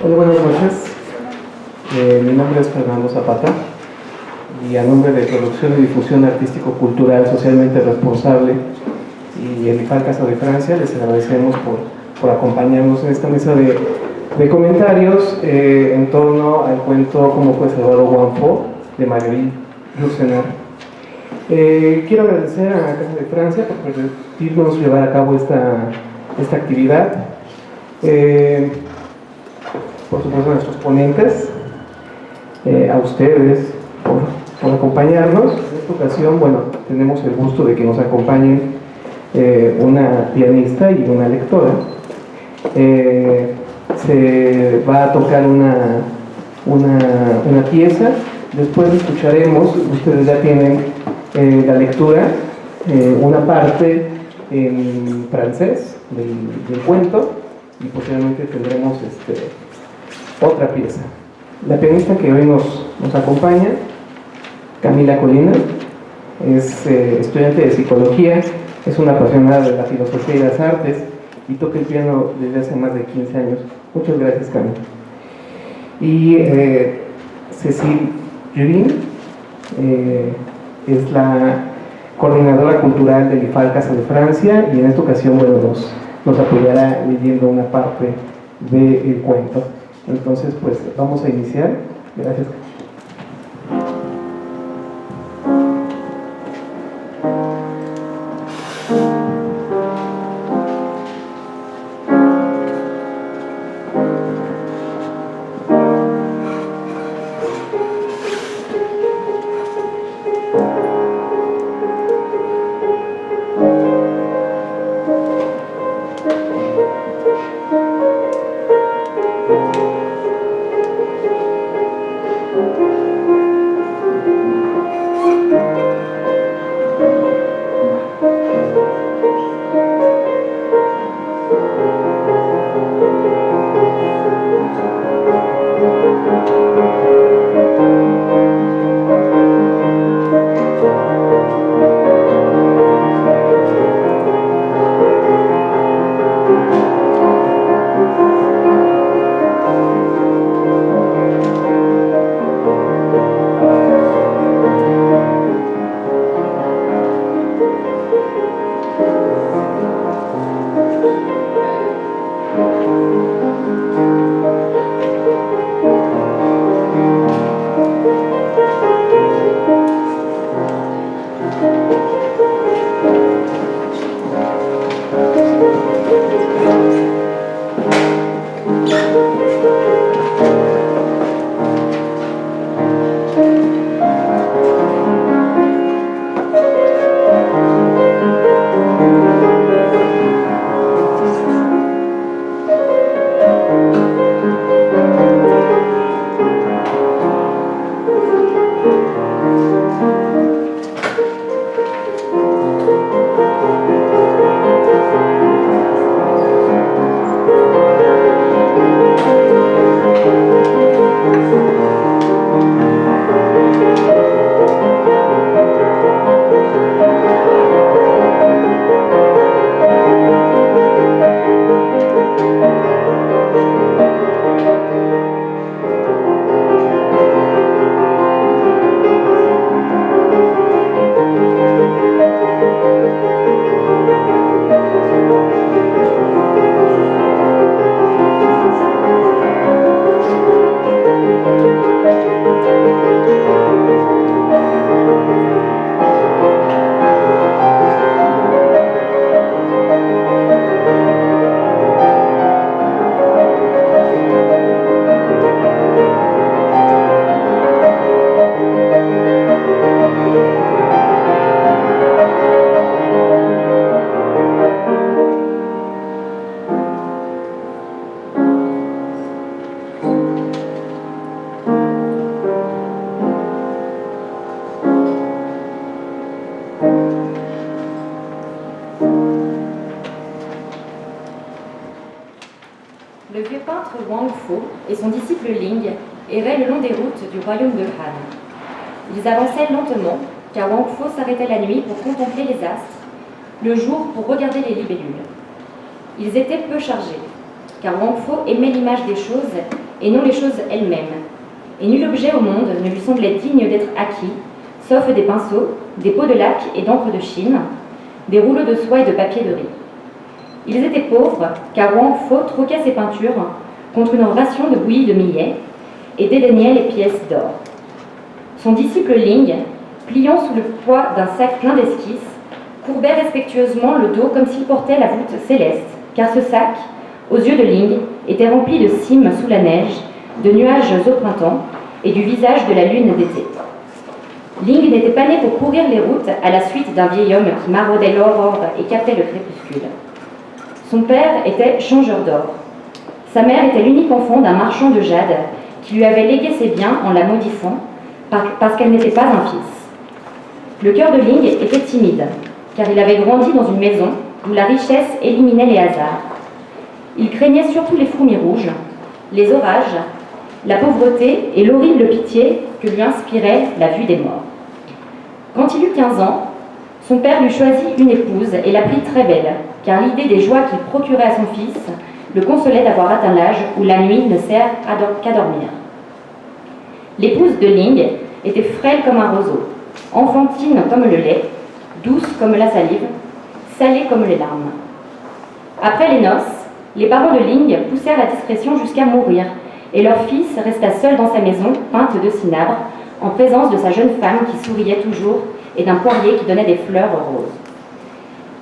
Hola, buenas noches. Mi nombre es Fernando Zapata y a nombre de Producción y Difusión Artístico-Cultural Socialmente Responsable y el IFAL Casa de Francia les agradecemos por acompañarnos en esta mesa de comentarios en torno al cuento Cómo fue Salvador Wangfo de Marguerite Yourcenar. Quiero agradecer a la Casa de Francia por permitirnos llevar a cabo esta actividad. Por supuesto a nuestros ponentes, a ustedes por acompañarnos. En esta ocasión, bueno, tenemos el gusto de que nos acompañen una pianista y una lectora. Se va a tocar una pieza, después escucharemos, ustedes ya tienen la lectura, una parte en francés del cuento, y posteriormente tendremos otra pieza. La pianista que hoy nos acompaña, Camila Colina, es estudiante de psicología, es una apasionada de la filosofía y las artes y toca el piano desde hace más de 15 años. Muchas gracias, Camila. Y Cécile Jurin es la coordinadora cultural del IFAL Casa de Francia y en esta ocasión, bueno, nos apoyará leyendo una parte del cuento. Entonces, pues vamos a iniciar. Gracias. Le vieux peintre Wangfo et son disciple Ling erraient le long des routes du royaume de Han. Ils avançaient lentement, car Wangfo s'arrêtait la nuit pour contempler les astres, le jour pour regarder les libellules. Ils étaient peu chargés, car Wangfo aimait l'image des choses et non les choses elles-mêmes. Et nul objet au monde ne lui semblait digne d'être acquis, sauf des pinceaux, des pots de laque et d'encre de Chine, des rouleaux de soie et de papier de riz. Ils étaient pauvres, car Wang Fo troquait ses peintures contre une ration de bouillie de millet et dédaignait les pièces d'or. Son disciple Ling, pliant sous le poids d'un sac plein d'esquisses, courbait respectueusement le dos comme s'il portait la voûte céleste, car ce sac, aux yeux de Ling, était rempli de cimes sous la neige, de nuages au printemps et du visage de la lune d'été. Ling n'était pas né pour courir les routes à la suite d'un vieil homme qui maraudait l'aurore et captait le crépuscule. Son père était changeur d'or. Sa mère était l'unique enfant d'un marchand de jade qui lui avait légué ses biens en la maudissant parce qu'elle n'était pas un fils. Le cœur de Ling était timide, car il avait grandi dans une maison où la richesse éliminait les hasards. Il craignait surtout les fourmis rouges, les orages, la pauvreté et l'horrible pitié que lui inspirait la vue des morts. Quand il eut 15 ans, son père lui choisit une épouse et la prit très belle, car l'idée des joies qu'il procurait à son fils le consolait d'avoir atteint l'âge où la nuit ne sert qu'à dormir. L'épouse de Ling était frêle comme un roseau, enfantine comme le lait, douce comme la salive, salée comme les larmes. Après les noces, les parents de Ling poussèrent la discrétion jusqu'à mourir, et leur fils resta seul dans sa maison, peinte de cinabre, en présence de sa jeune femme qui souriait toujours et d'un poirier qui donnait des fleurs roses.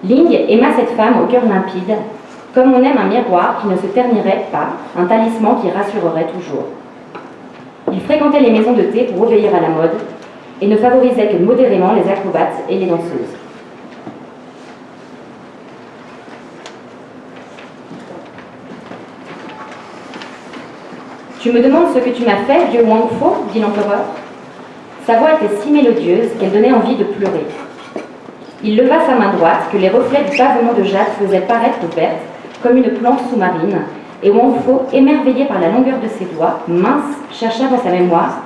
Ling aima cette femme au cœur limpide, comme on aime un miroir qui ne se ternirait pas, un talisman qui rassurerait toujours. Il fréquentait les maisons de thé pour obéir à la mode et ne favorisait que modérément les acrobates et les danseuses. « Tu me demandes ce que tu m'as fait, vieux Wang Fo ?» dit l'empereur. Sa voix était si mélodieuse qu'elle donnait envie de pleurer. Il leva sa main droite, que les reflets du pavement de jade faisaient paraître verte, comme une plante sous-marine, et Wang Fo, émerveillé par la longueur de ses doigts, mince, chercha dans sa mémoire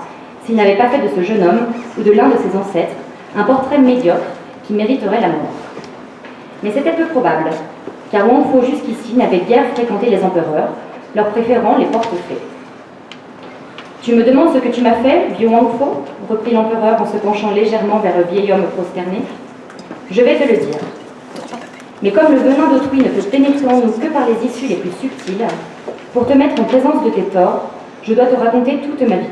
s'il n'avait pas fait de ce jeune homme, ou de l'un de ses ancêtres, un portrait médiocre qui mériterait la mort. Mais c'était peu probable, car Wang Fo jusqu'ici n'avait guère fréquenté les empereurs, leur préférant les portefaix. « Tu me demandes ce que tu m'as fait, vieux Wang Fo ?» reprit l'empereur en se penchant légèrement vers le vieil homme prosterné. « Je vais te le dire. Mais comme le venin d'autrui ne peut pénétrer en nous que par les issues les plus subtiles, pour te mettre en présence de tes torts, je dois te raconter toute ma vie.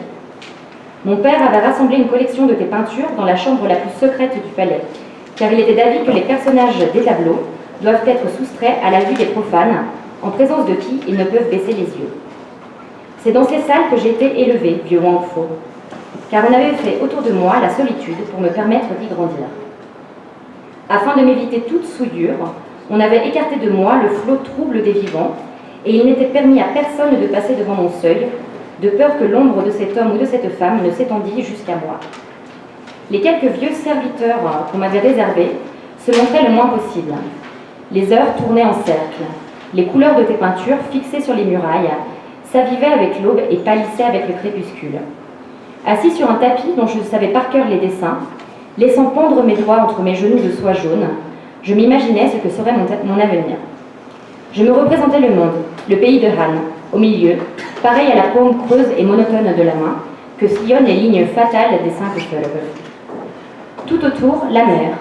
Mon père avait rassemblé une collection de tes peintures dans la chambre la plus secrète du palais, car il était d'avis que les personnages des tableaux doivent être soustraits à la vue des profanes, en présence de qui ils ne peuvent baisser les yeux. C'est dans ces salles que j'ai été élevé, vieux Wang Fo, car on avait fait autour de moi la solitude pour me permettre d'y grandir. Afin de m'éviter toute souillure, on avait écarté de moi le flot trouble des vivants, et il n'était permis à personne de passer devant mon seuil, de peur que l'ombre de cet homme ou de cette femme ne s'étendît jusqu'à moi. Les quelques vieux serviteurs qu'on m'avait réservés se montraient le moins possible. Les heures tournaient en cercle. Les couleurs de tes peintures, fixées sur les murailles, s'avivaient avec l'aube et pâlissaient avec le crépuscule. Assis sur un tapis dont je savais par cœur les dessins, laissant pendre mes doigts entre mes genoux de soie jaune, je m'imaginais ce que serait mon avenir. Je me représentais le monde, le pays de Han, au milieu, pareil à la paume creuse et monotone de la main, que sillonnent les lignes fatales des 5 fleuves. Tout autour, la mer,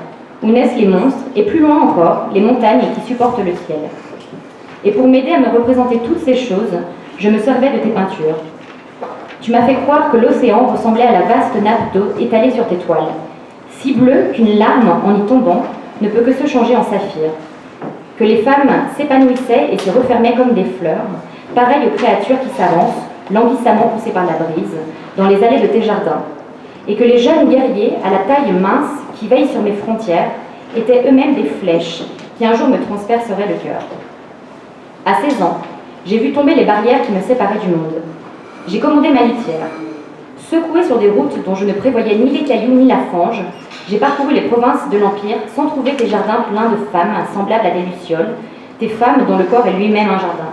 où naissent les monstres, et plus loin encore, les montagnes qui supportent le ciel. Et pour m'aider à me représenter toutes ces choses, je me servais de tes peintures. Tu m'as fait croire que l'océan ressemblait à la vaste nappe d'eau étalée sur tes toiles, si bleue qu'une larme, en y tombant, ne peut que se changer en saphir, que les femmes s'épanouissaient et se refermaient comme des fleurs, pareilles aux créatures qui s'avancent, languissamment poussées par la brise, dans les allées de tes jardins, et que les jeunes guerriers, à la taille mince, qui veillent sur mes frontières, étaient eux-mêmes des flèches qui un jour me transperceraient le cœur. À 16 ans, j'ai vu tomber les barrières qui me séparaient du monde. J'ai commandé ma litière. Secouée sur des routes dont je ne prévoyais ni les cailloux ni la fange, j'ai parcouru les provinces de l'Empire sans trouver tes jardins pleins de femmes semblables à des lucioles, des femmes dont le corps est lui-même un jardin.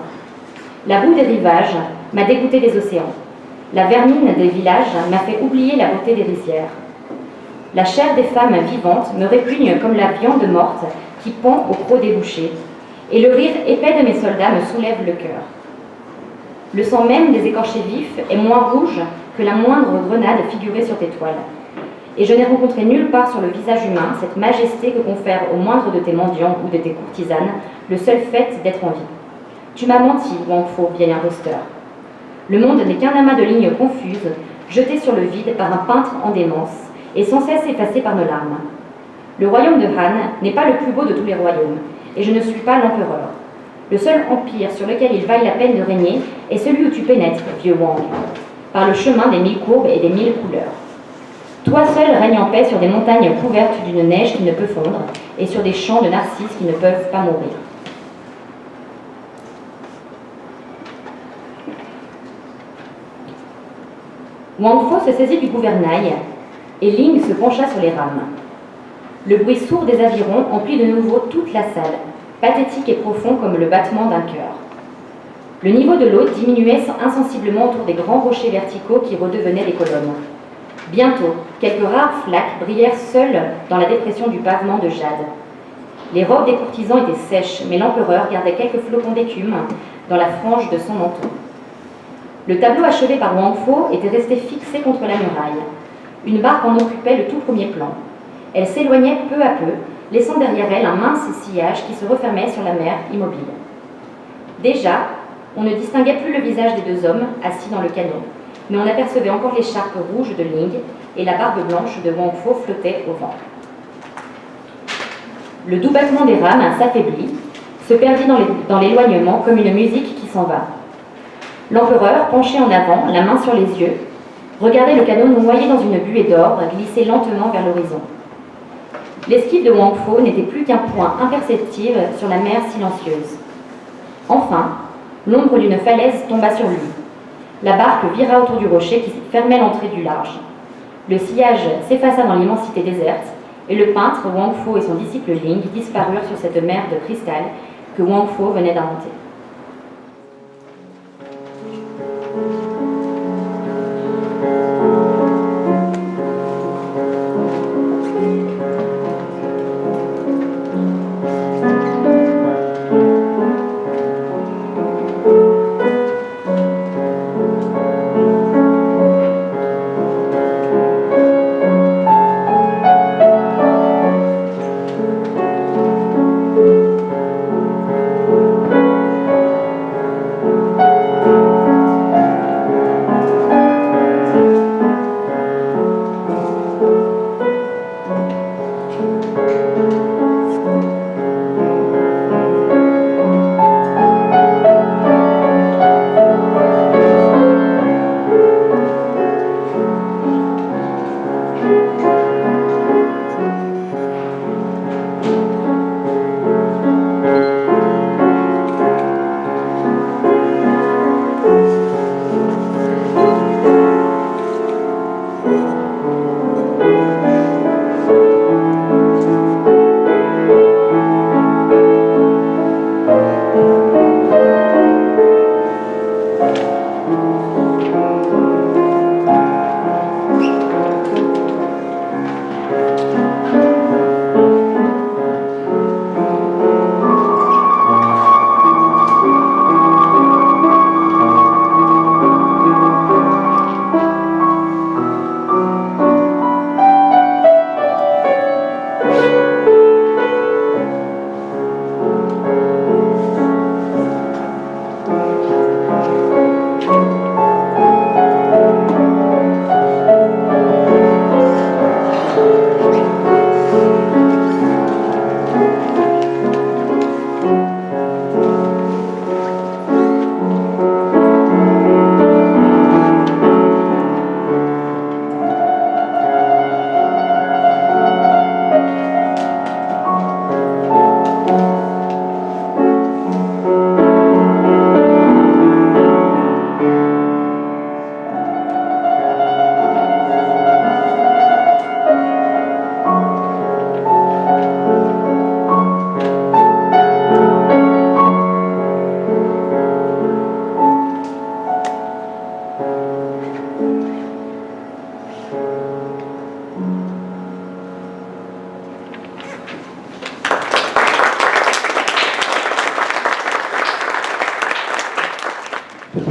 La boue des rivages m'a dégoûté des océans. La vermine des villages m'a fait oublier la beauté des rizières. La chair des femmes vivantes me répugne comme la viande morte qui pend au croc des bouchers, et le rire épais de mes soldats me soulève le cœur. Le sang même des écorchés vifs est moins rouge que la moindre grenade figurée sur tes toiles. Et je n'ai rencontré nulle part sur le visage humain cette majesté que confère au moindre de tes mendiants ou de tes courtisanes le seul fait d'être en vie. Tu m'as menti, Wang Fo, vieil imposteur. Le monde n'est qu'un amas de lignes confuses, jetées sur le vide par un peintre en démence, et sans cesse effacées par nos larmes. Le royaume de Han n'est pas le plus beau de tous les royaumes, et je ne suis pas l'empereur. Le seul empire sur lequel il vaille la peine de régner est celui où tu pénètres, vieux Wang, par le chemin des 1000 courbes et des 1000 couleurs. Toi seul règne en paix sur des montagnes couvertes d'une neige qui ne peut fondre, et sur des champs de narcisses qui ne peuvent pas mourir. Wang Fo se saisit du gouvernail, et Ling se pencha sur les rames. Le bruit sourd des avirons emplit de nouveau toute la salle, pathétique et profond comme le battement d'un cœur. Le niveau de l'eau diminuait insensiblement autour des grands rochers verticaux qui redevenaient des colonnes. Bientôt, quelques rares flaques brillèrent seules dans la dépression du pavement de jade. Les robes des courtisans étaient sèches, mais l'empereur gardait quelques flocons d'écume dans la frange de son manteau. Le tableau achevé par Wang Fo était resté fixé contre la muraille. Une barque en occupait le tout premier plan. Elle s'éloignait peu à peu, laissant derrière elle un mince sillage qui se refermait sur la mer immobile. Déjà, on ne distinguait plus le visage des deux hommes assis dans le canot, mais on apercevait encore l'écharpe rouge de Ling et la barbe blanche de Wang Fo flottait au vent. Le doux battement des rames s'affaiblit, se perdit dans l'éloignement comme une musique qui s'en va. L'empereur, penché en avant, la main sur les yeux, regardait le canot noyé dans une buée d'or glisser lentement vers l'horizon. L'esquive de Wang Fo n'était plus qu'un point imperceptible sur la mer silencieuse. Enfin, l'ombre d'une falaise tomba sur lui. La barque vira autour du rocher qui fermait l'entrée du large. Le sillage s'effaça dans l'immensité déserte, et le peintre Wang Fo et son disciple Ling disparurent sur cette mer de cristal que Wang Fo venait d'inventer.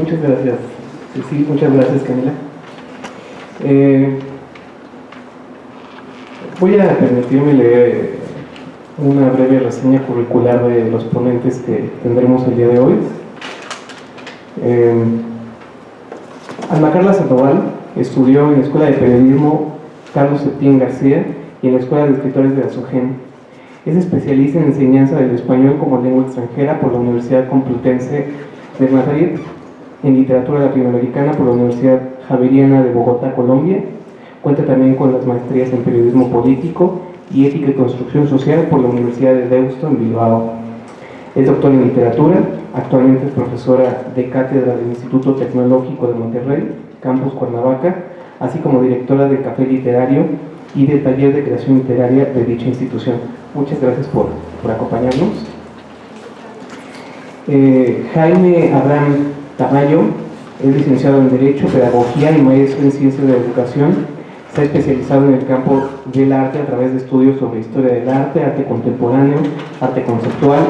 Muchas gracias, sí, muchas gracias, Camila. Voy a permitirme leer una breve reseña curricular de los ponentes que tendremos el día de hoy. Alma Carla Sandoval estudió en la Escuela de Periodismo Carlos Septién García y en la Escuela de Escritores de la SOGEN. Es especialista en enseñanza del español como lengua extranjera por la Universidad Complutense de Madrid, en literatura latinoamericana por la Universidad Javeriana de Bogotá, Colombia. Cuenta también con las maestrías en periodismo político y ética y construcción social por la Universidad de Deusto en Bilbao. Es doctora en literatura, actualmente es profesora de cátedra del Instituto Tecnológico de Monterrey, Campus Cuernavaca, así como directora de Café Literario y del Taller de Creación Literaria de dicha institución. Muchas gracias por acompañarnos. Jaime Abraham Tamayo es licenciado en Derecho, Pedagogía y maestro en Ciencias de la Educación. Se ha especializado en el campo del arte a través de estudios sobre historia del arte, arte contemporáneo, arte conceptual,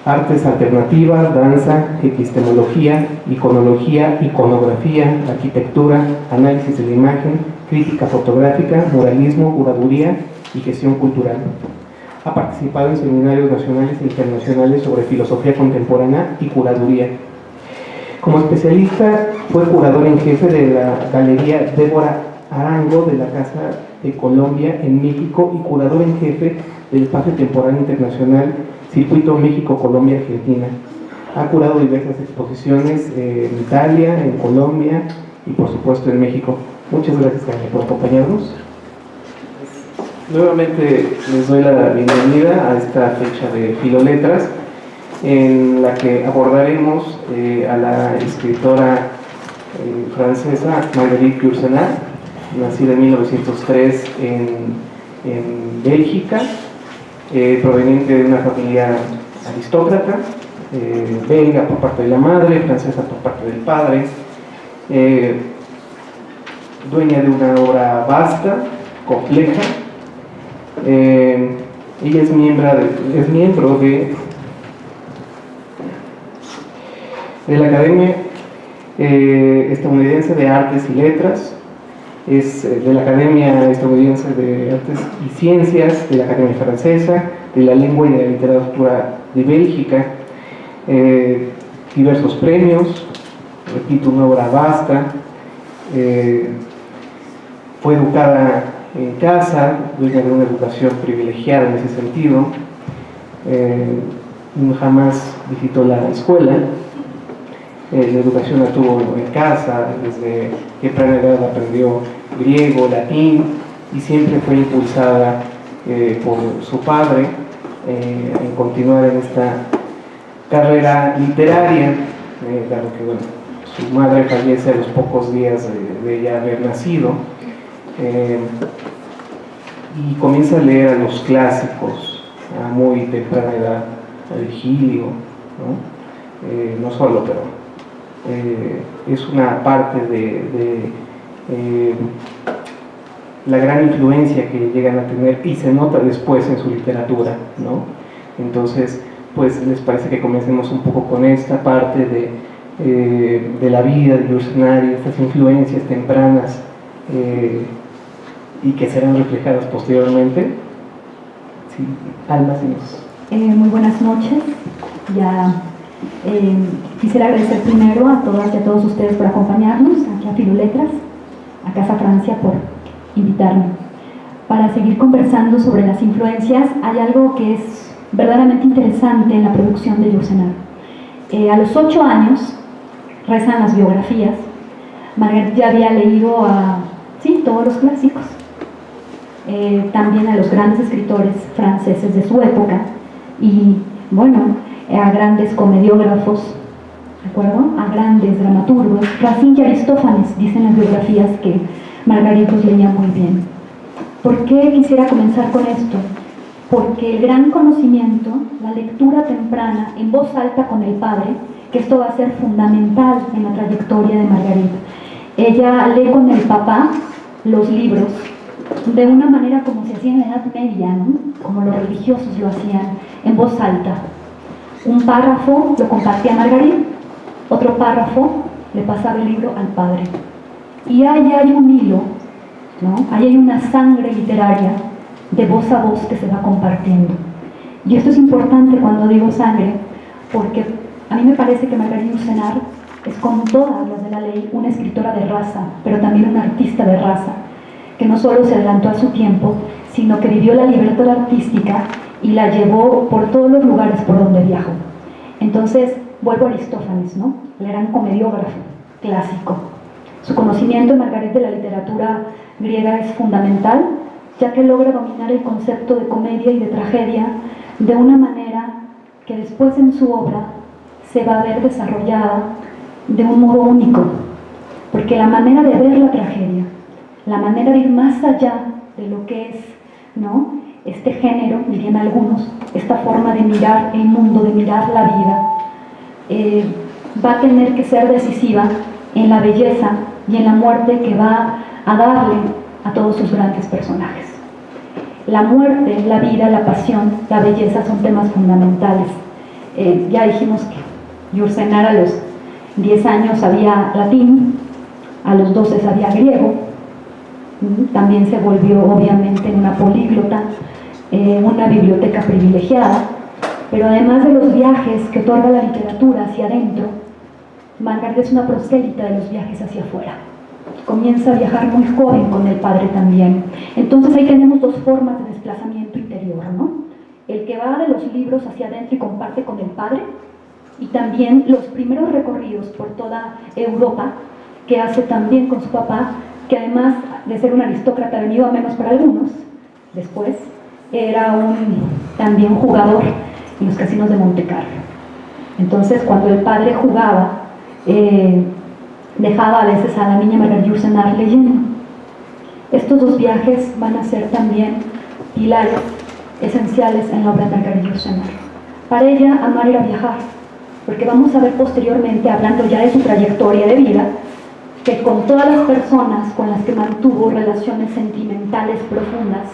artes alternativas, danza, epistemología, iconología, iconografía, arquitectura, análisis de la imagen, crítica fotográfica, muralismo, curaduría y gestión cultural. Ha participado en seminarios nacionales e internacionales sobre filosofía contemporánea y curaduría. Como especialista, fue curador en jefe de la Galería Débora Arango de la Casa de Colombia en México y curador en jefe del Espacio Temporal Internacional Circuito México-Colombia-Argentina. Ha curado diversas exposiciones en Italia, en Colombia y por supuesto en México. Muchas gracias, Jaime, por acompañarnos. Nuevamente les doy la bienvenida a esta fecha de Filoletras, en la que abordaremos a la escritora francesa Marguerite Yourcenar, nacida en 1903 en Bélgica, proveniente de una familia aristócrata, belga por parte de la madre, francesa por parte del padre, dueña de una obra vasta, compleja. Ella es miembro de la Academia Estadounidense de Artes y Letras, es de la Academia Estadounidense de Artes y Ciencias, de la Academia Francesa, de la Lengua y de la Literatura de Bélgica, diversos premios, repito, una obra vasta. Fue educada en casa, dueña de una educación privilegiada en ese sentido. Jamás visitó la escuela. La educación la tuvo en casa, desde temprana edad aprendió griego, latín y siempre fue impulsada por su padre en continuar en esta carrera literaria, dado que bueno, su madre fallece a los pocos días de ella haber nacido, y comienza a leer a los clásicos a muy temprana edad, a Virgilio, ¿no? No solo, pero es una parte de la gran influencia que llegan a tener y se nota después en su literatura, ¿no? Entonces, pues les parece que comencemos un poco con esta parte de la vida de Yourcenar y estas influencias tempranas y que serán reflejadas posteriormente. Sí, Alma, sí nos... Muy buenas noches. Quisiera agradecer primero a todas y a todos ustedes por acompañarnos aquí a Filoletras, a Casa Francia por invitarme. Para seguir conversando sobre las influencias, hay algo que es verdaderamente interesante en la producción de Yourcenar. A los 8 años, rezan las biografías, Marguerite ya había leído todos los clásicos, también a los grandes escritores franceses de su época y, bueno, a grandes comediógrafos, ¿de acuerdo? A grandes dramaturgos. Racine y Aristófanes dicen las biografías que Marguerite los leía muy bien. ¿Por qué quisiera comenzar con esto? Porque el gran conocimiento, la lectura temprana en voz alta con el padre, que esto va a ser fundamental en la trayectoria de Marguerite. Ella lee con el papá los libros de una manera como se hacía en la Edad Media, ¿no? Como los religiosos lo hacían, en voz alta. Un párrafo lo compartía Marguerite, otro párrafo le pasaba el libro al padre. Y ahí hay un hilo, ¿no? Ahí hay una sangre literaria de voz a voz que se va compartiendo. Y esto es importante cuando digo sangre, porque a mí me parece que Margarita Yourcenar es, como todas las de la ley, una escritora de raza, pero también una artista de raza, que no solo se adelantó a su tiempo, sino que vivió la libertad artística y la llevó por todos los lugares por donde viajó. Entonces, vuelvo a Aristófanes, ¿no? El gran comediógrafo clásico. Su conocimiento de Margarita de la literatura griega es fundamental, ya que logra dominar el concepto de comedia y de tragedia de una manera que después en su obra se va a ver desarrollada de un modo único, porque la manera de ver la tragedia, la manera de ir más allá de lo que es, ¿no?, este género, dirían algunos, esta forma de mirar el mundo, de mirar la vida, va a tener que ser decisiva en la belleza y en la muerte que va a darle a todos sus grandes personajes. La muerte, la vida, la pasión, la belleza son temas fundamentales. Ya dijimos que Yourcenar a los 10 años sabía latín, a los 12 sabía griego, también se volvió obviamente una políglota, una biblioteca privilegiada, pero además de los viajes que otorga la literatura hacia adentro, Margarita es una prosélita de los viajes hacia afuera. Comienza a viajar muy joven con el padre también. Entonces ahí tenemos dos formas de desplazamiento interior, ¿no? El que va de los libros hacia adentro y comparte con el padre, y también los primeros recorridos por toda Europa que hace también con su papá, que además de ser un aristócrata venido a menos para algunos, después era también jugador en los casinos de Monte Carlo. Entonces, cuando el padre jugaba, dejaba a veces a la niña Margarita Yourcenar leyendo. Estos dos viajes van a ser también pilares esenciales en la obra de Margarita Yourcenar. Para ella, amar era viajar, porque vamos a ver posteriormente, hablando ya de su trayectoria de vida, que con todas las personas con las que mantuvo relaciones sentimentales profundas,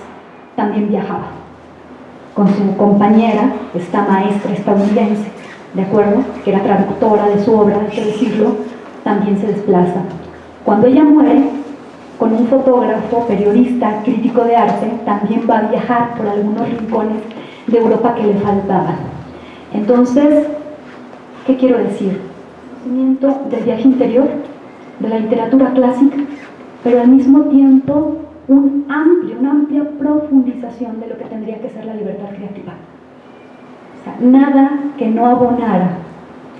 también viajaba. Con su compañera, esta maestra estadounidense, ¿de acuerdo?, que era traductora de su obra, hay que decirlo, también se desplaza. Cuando ella muere, con un fotógrafo, periodista, crítico de arte, también va a viajar por algunos rincones de Europa que le faltaban. Entonces, ¿qué quiero decir? Conocimiento del viaje interior, de la literatura clásica, pero al mismo tiempo una amplia profundización de lo que tendría que ser la libertad creativa. O sea, nada que no abonara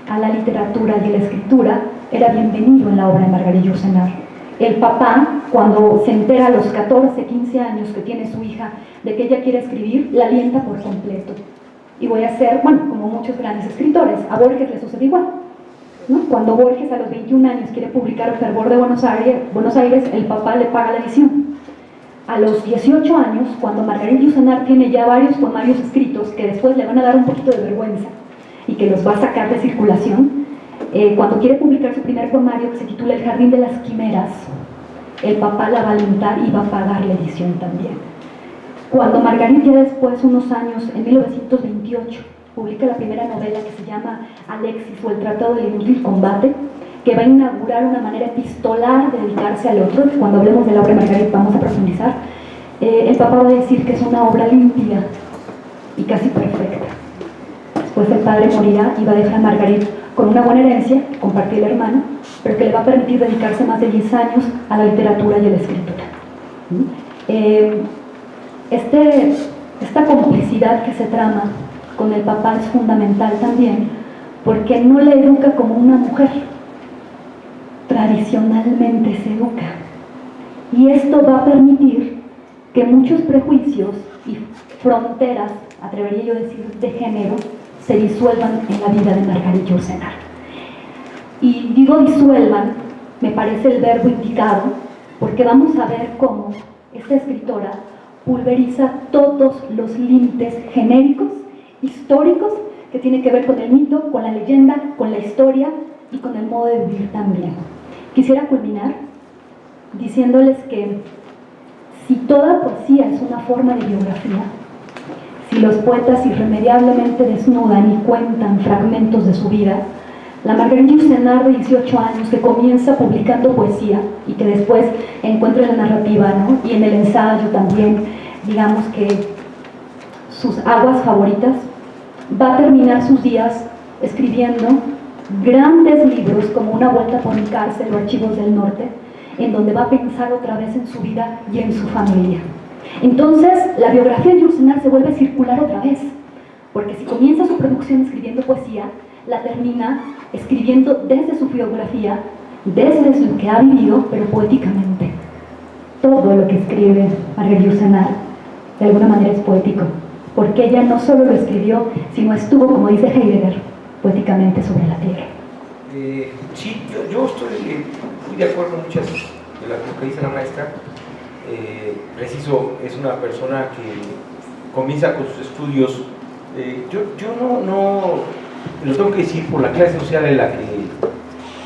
a la literatura y a la escritura era bienvenido en la obra de Margarita Yourcenar. El papá, cuando se entera a los 14, 15 años que tiene su hija de que ella quiere escribir, la alienta por completo. Y voy a ser, bueno, como muchos grandes escritores, a Borges le sucede igual, ¿no? Cuando Borges a los 21 años quiere publicar El fervor de Buenos Aires, el papá le paga la edición. A los 18 años, cuando Margarita Yourcenar tiene ya varios poemarios escritos que después le van a dar un poquito de vergüenza y que los va a sacar de circulación, cuando quiere publicar su primer poemario que se titula El jardín de las quimeras, el papá la va a alentar y va a pagar la edición también. Cuando Margarita ya después, unos años, en 1928, publica la primera novela que se llama Alexis o el Tratado del Inútil Combate, que va a inaugurar una manera epistolar de dedicarse al otro, que cuando hablemos de la obra de Margarita vamos a profundizar, el papá va a decir que es una obra limpia y casi perfecta. Después el padre morirá y va a dejar a Margarita con una buena herencia, compartir el hermano, pero que le va a permitir dedicarse más de 10 años a la literatura y a la escritura. Esta complicidad que se trama con el papá es fundamental también, porque no le educa como una mujer tradicionalmente se educa, y esto va a permitir que muchos prejuicios y fronteras, atrevería yo a decir, de género, se disuelvan en la vida de Margarita Yourcenar. Y digo disuelvan, me parece el verbo indicado, porque vamos a ver cómo esta escritora pulveriza todos los límites genéricos, históricos, que tienen que ver con el mito, con la leyenda, con la historia y con el modo de vivir también. Quisiera culminar diciéndoles que si toda poesía es una forma de biografía, si los poetas irremediablemente desnudan y cuentan fragmentos de su vida, La Marguerite Yourcenar de 18 años que comienza publicando poesía y que después encuentra en la narrativa, ¿no? Y en el ensayo también, digamos que sus aguas favoritas, va a terminar sus días escribiendo grandes libros como Una vuelta por mi cárcel o Archivos del Norte, en donde va a pensar otra vez en su vida y en su familia. Entonces, la biografía de Yourcenar se vuelve circular otra vez, porque si comienza su producción escribiendo poesía, la termina escribiendo desde su biografía, desde lo que ha vivido, pero poéticamente. Todo lo que escribe Marguerite Yourcenar, de alguna manera es poético, porque ella no solo lo escribió, sino estuvo, como dice Heidegger, poéticamente sobre la tierra. Sí, yo estoy muy de acuerdo en muchas de lo que dice la maestra. Preciso, es una persona que comienza con sus estudios. Yo no lo tengo que decir por la clase social en la que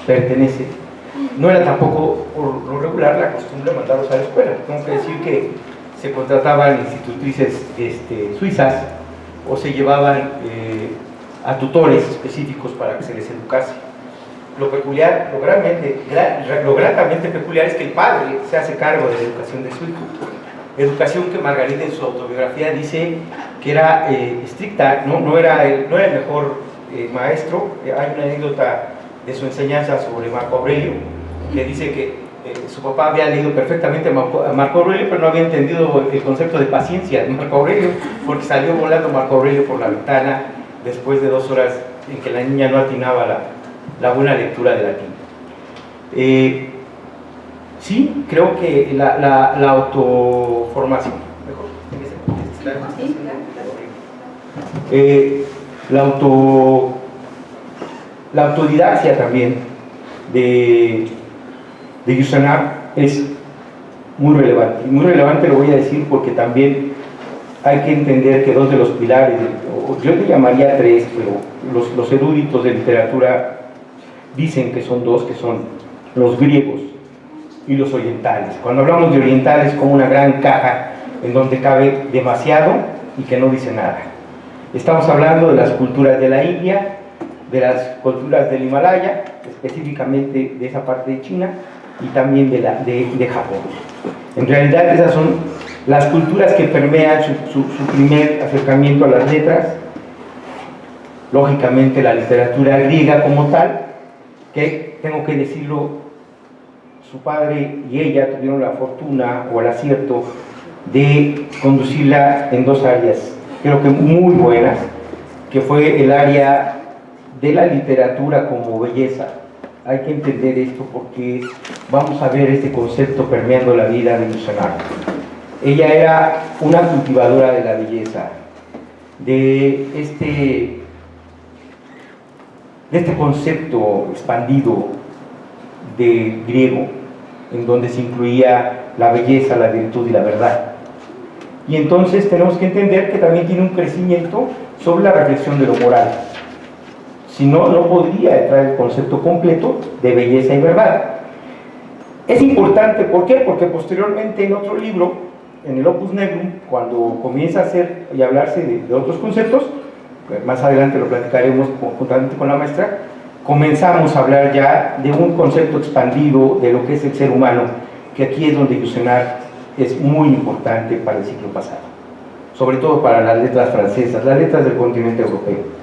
pertenece. No era tampoco por lo regular la costumbre de mandarlos a la escuela. Tengo que decir que se contrataban institutrices suizas o se llevaban a tutores específicos para que se les educase. Lo peculiar, lo gratamente peculiar es que el padre se hace cargo de la educación de su hijo. Educación que Margarita en su autobiografía dice que era estricta, no era el mejor maestro. Hay una anécdota de su enseñanza sobre Marco Aurelio, que dice que su papá había leído perfectamente a Marco Aurelio, pero no había entendido el concepto de paciencia de Marco Aurelio, porque salió volando Marco Aurelio por la ventana después de 2 horas en que la niña no atinaba la buena lectura de latín. Sí, creo que la autoformación, la autodidaxia también de Yourcenar es muy relevante. Y muy relevante lo voy a decir porque también hay que entender que 2 de los pilares, yo le llamaría 3, pero los eruditos de literatura dicen que son 2, que son los griegos y los orientales. Cuando hablamos de orientales, como una gran caja en donde cabe demasiado y que no dice nada. Estamos hablando de las culturas de la India, de las culturas del Himalaya, específicamente de esa parte de China, y también de Japón. En realidad esas son las culturas que permean su primer acercamiento a las letras. Lógicamente la literatura griega como tal, que tengo que decirlo, su padre y ella tuvieron la fortuna o el acierto de conducirla en 2 áreas, creo que muy buenas, que fue el área de la literatura como belleza. Hay que entender esto porque vamos a ver este concepto permeando la vida de Yourcenar. Ella era una cultivadora de la belleza, de este concepto expandido de griego, en donde se incluía la belleza, la virtud y la verdad. Y entonces tenemos que entender que también tiene un crecimiento sobre la reflexión de lo moral. Si no, no podría entrar el concepto completo de belleza y verdad. Es importante, ¿por qué? Porque posteriormente en otro libro, en el Opus Negrum, cuando comienza a hacer y hablarse de otros conceptos, más adelante lo platicaremos conjuntamente con la maestra, comenzamos a hablar ya de un concepto expandido de lo que es el ser humano, que aquí es donde Yourcenar es muy importante para el siglo pasado, sobre todo para las letras francesas, las letras del continente europeo.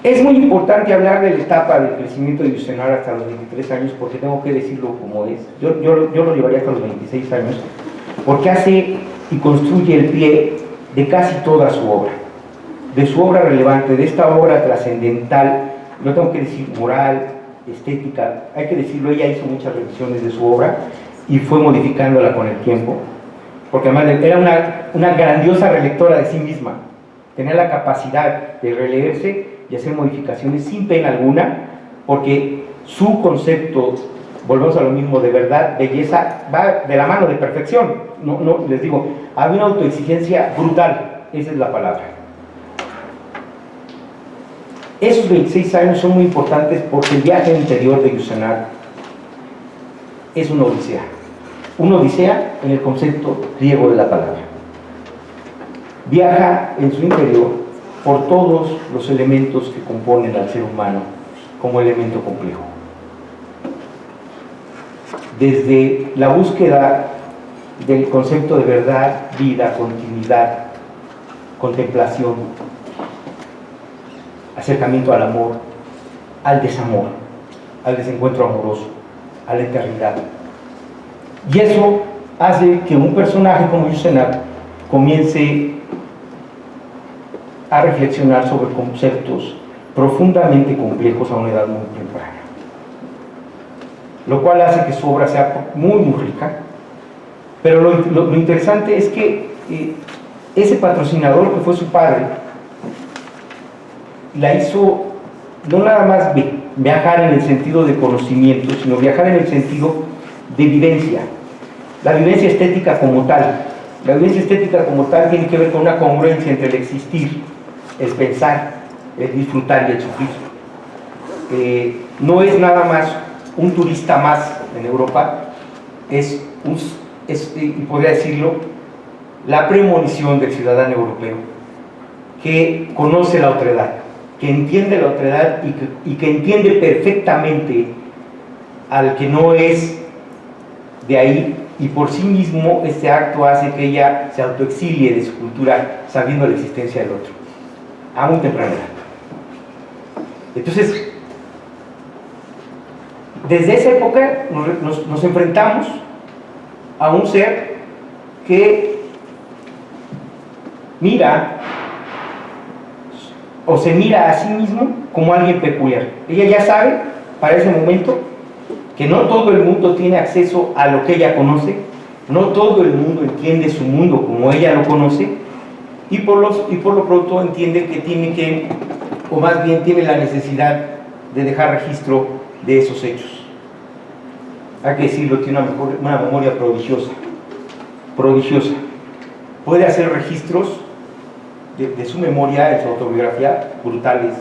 Es muy importante hablar de la etapa del crecimiento de Yourcenar hasta los 23 años, porque tengo que decirlo como es. Yo lo llevaría hasta los 26 años, porque hace y construye el pie de casi toda su obra, de su obra relevante, de esta obra trascendental, no tengo que decir moral, estética, hay que decirlo, ella hizo muchas revisiones de su obra y fue modificándola con el tiempo, porque además era una grandiosa relectora de sí misma, tenía la capacidad de releerse y hacer modificaciones sin pena alguna, porque su concepto, volvemos a lo mismo, de verdad, belleza, va de la mano de perfección. No les digo, había una autoexigencia brutal, esa es la palabra. Esos 26 años son muy importantes porque el viaje interior de Yourcenar es una odisea en el concepto griego de la palabra. Viaja en su interior por todos los elementos que componen al ser humano como elemento complejo. Desde la búsqueda del concepto de verdad, vida, continuidad, contemplación, acercamiento al amor, al desamor, al desencuentro amoroso, a la eternidad. Y eso hace que un personaje como Yourcenar comience a reflexionar sobre conceptos profundamente complejos a una edad muy temprana, lo cual hace que su obra sea muy rica. Pero lo interesante es que ese patrocinador que fue su padre la hizo no nada más viajar en el sentido de conocimiento, sino viajar en el sentido de vivencia, la vivencia estética como tal. La vivencia estética como tal tiene que ver con una congruencia entre el existir, el pensar, el disfrutar y el sufrir. No es nada más un turista más en Europa, es y podría decirlo, la premonición del ciudadano europeo que conoce la otredad, que entiende la otredad y que entiende perfectamente al que no es de ahí, y por sí mismo este acto hace que ella se autoexilie de su cultura sabiendo la existencia del otro a muy temprana edad. Entonces, desde esa época nos enfrentamos a un ser que mira o se mira a sí mismo como alguien peculiar. Ella ya sabe para ese momento que no todo el mundo tiene acceso a lo que ella conoce, no todo el mundo entiende su mundo como ella lo conoce, y por lo pronto entiende que tiene que, o más bien tiene la necesidad de dejar registro de esos hechos. Hay que decirlo, tiene una memoria prodigiosa. Puede hacer registros de su memoria, de su autobiografía, brutales,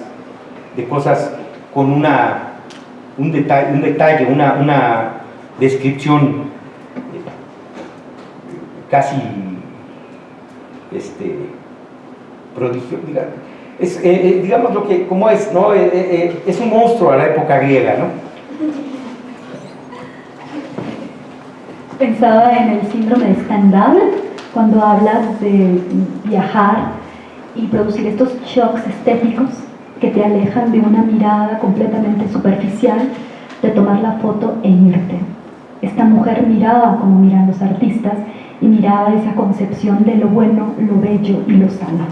de cosas con un detalle, una descripción casi prodigio, digamos lo que, como es, ¿no? Es un monstruo a la época griega, ¿no? Pensaba en el síndrome de Stendhal, cuando hablas de viajar y producir estos shocks estéticos que te alejan de una mirada completamente superficial, de tomar la foto e irte. Esta mujer miraba como miran los artistas y miraba esa concepción de lo bueno, lo bello y lo sano,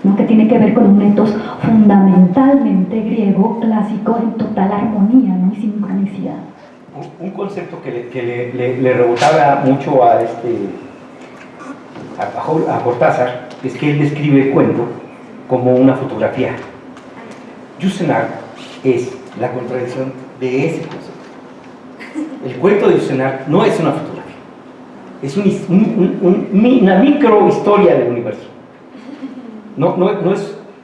¿no? Que tiene que ver con un etos fundamentalmente griego, clásico, en total armonía, ¿no? Y sincronicidad. Un concepto que le rebotaba mucho a Cortázar es que él describe el cuento como una fotografía. Yourcenar es la contradicción de ese concepto. El cuento de Yourcenar no es una fotografía, es una microhistoria del universo. No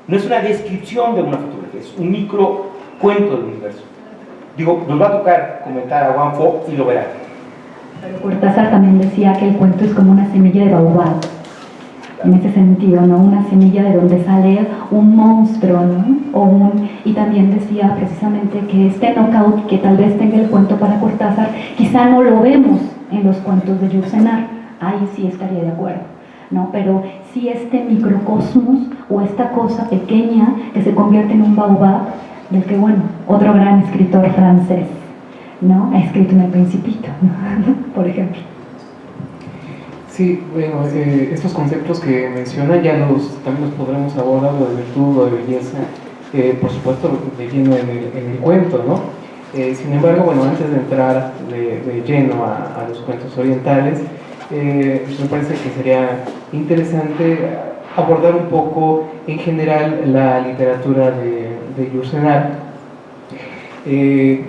es una descripción de una fotografía, es un micro cuento del universo. Digo, nos va a tocar comentar a Wang Fo y lo verán. Pero Cortázar también decía que el cuento es como una semilla de baobab, en ese sentido, ¿no? Una semilla de donde sale un monstruo, ¿no? Y también decía precisamente que este knockout que tal vez tenga el cuento para Cortázar, quizá no lo vemos en los cuentos de Yourcenar, ahí sí estaría de acuerdo, ¿no? Pero sí este microcosmos o esta cosa pequeña que se convierte en un baobab, del que, bueno, otro gran escritor francés, ¿no? Ha escrito en El Principito, ¿no? Por ejemplo. Sí, bueno, estos conceptos que menciona también los podremos abordar, lo de virtud, lo de belleza, por supuesto, de lleno en el cuento, ¿no? Sin embargo, bueno, antes de entrar de lleno a los cuentos orientales, me parece que sería interesante abordar un poco en general la literatura de Yourcenar, que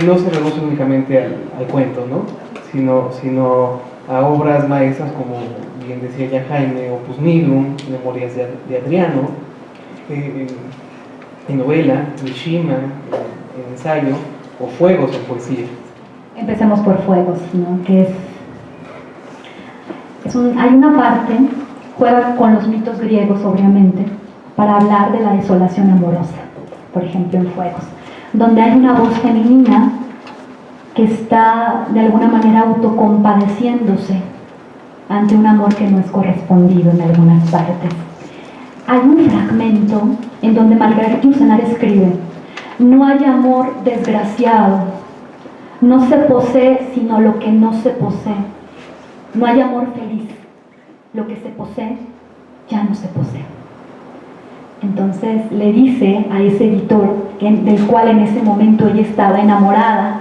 no se reduce únicamente al cuento, ¿no? sino a obras maestras como bien decía ya Jaime, Opus Nihilum, Memorias de Adriano, en novela, Mishima, en ensayo, o Fuegos en poesía. Empecemos por Fuegos, ¿no? Que hay una parte juega con los mitos griegos, obviamente, para hablar de la desolación amorosa, por ejemplo en Fuegos, donde hay una voz femenina que está de alguna manera autocompadeciéndose ante un amor que no es correspondido en algunas partes. Hay un fragmento en donde Marguerite Yourcenar escribe: no hay amor desgraciado, no se posee sino lo que no se posee, no hay amor feliz, lo que se posee ya no se posee. Entonces le dice a ese editor, del cual en ese momento ella estaba enamorada,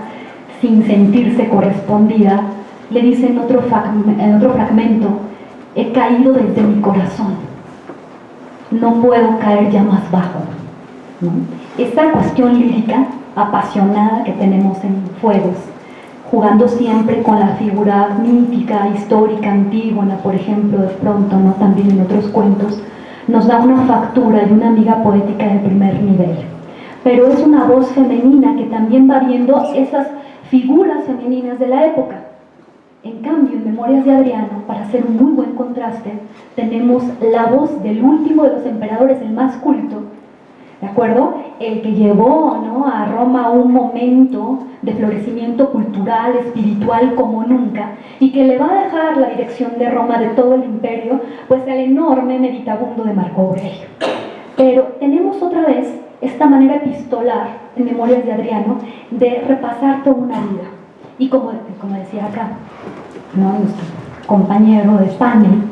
sin sentirse correspondida, le dice en otro fragmento: he caído desde mi corazón, no puedo caer ya más bajo, ¿no? Esta cuestión lírica apasionada que tenemos en Fuegos, jugando siempre con la figura mítica, histórica, antígona, por ejemplo, de pronto, ¿no? También en otros cuentos, nos da una factura y una amiga poética de primer nivel. Pero es una voz femenina que también va viendo esas figuras femeninas de la época. En cambio, en Memorias de Adriano, para hacer un muy buen contraste, tenemos la voz del último de los emperadores, el más culto, ¿de acuerdo? El que llevó, ¿no?, a Roma un momento de florecimiento cultural, espiritual como nunca, y que le va a dejar la dirección de Roma, de todo el imperio, pues al enorme meditabundo de Marco Aurelio. Pero tenemos otra vez esta manera epistolar en Memorias de Adriano de repasar toda una vida. Y como decía acá, ¿no?, nuestro compañero de panel,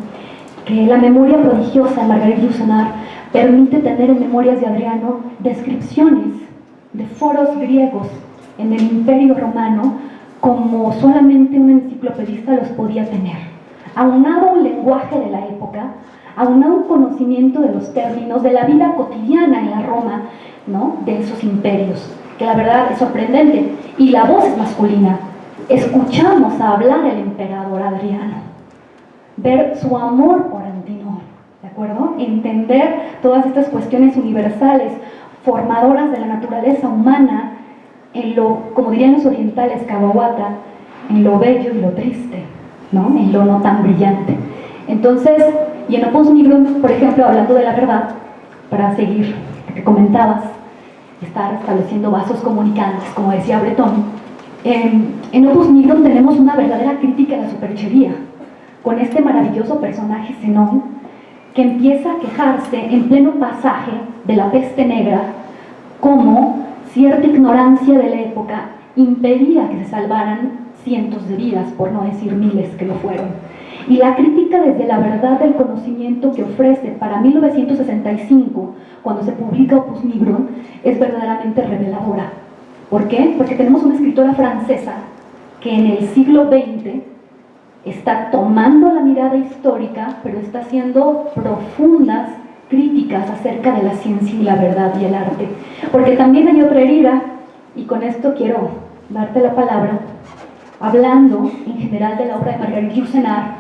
que la memoria prodigiosa de Marguerite Yourcenar permite tener en Memorias de Adriano descripciones de foros griegos en el Imperio Romano como solamente un enciclopedista los podía tener. Aunado un lenguaje de la época, aunado un conocimiento de los términos de la vida cotidiana en la Roma, ¿no?, de esos imperios, que la verdad es sorprendente. Y la voz es masculina. Escuchamos a hablar al emperador Adriano, ver su amor por Antinor, ¿de acuerdo? Entender todas estas cuestiones universales, formadoras de la naturaleza humana, en lo, como dirían los orientales, Kawawata, en lo bello y lo triste, ¿no?, en lo no tan brillante. Entonces, y en Opus Nigrum, por ejemplo, hablando de la verdad, para seguir lo que comentabas, estar estableciendo vasos comunicantes, como decía Breton, en Opus Nigrum tenemos una verdadera crítica a la superchería, con este maravilloso personaje Zenón, que empieza a quejarse en pleno pasaje de la peste negra, como cierta ignorancia de la época impedía que se salvaran cientos de vidas, por no decir miles que lo fueron. Y la crítica desde la verdad del conocimiento que ofrece para 1965, cuando se publica Opus Nigrum, es verdaderamente reveladora. ¿Por qué? Porque tenemos una escritora francesa que en el siglo XX está tomando la mirada histórica, pero está haciendo profundas críticas acerca de la ciencia y la verdad y el arte. Porque también hay otra herida, y con esto quiero darte la palabra, hablando en general de la obra de Marguerite Yourcenar,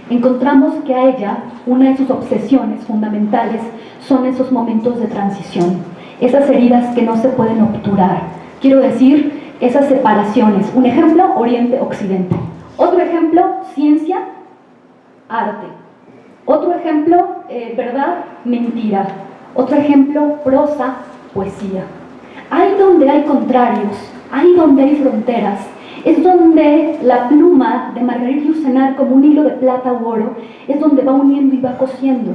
encontramos que a ella una de sus obsesiones fundamentales son esos momentos de transición, esas heridas que no se pueden obturar. Quiero decir, esas separaciones. Un ejemplo, Oriente-Occidente. Otro ejemplo, ciencia, arte. Otro ejemplo, verdad, mentira. Otro ejemplo, prosa, poesía. Ahí donde hay contrarios, ahí donde hay fronteras, es donde la pluma de Marguerite Yourcenar, como un hilo de plata u oro, es donde va uniendo y va cosiendo,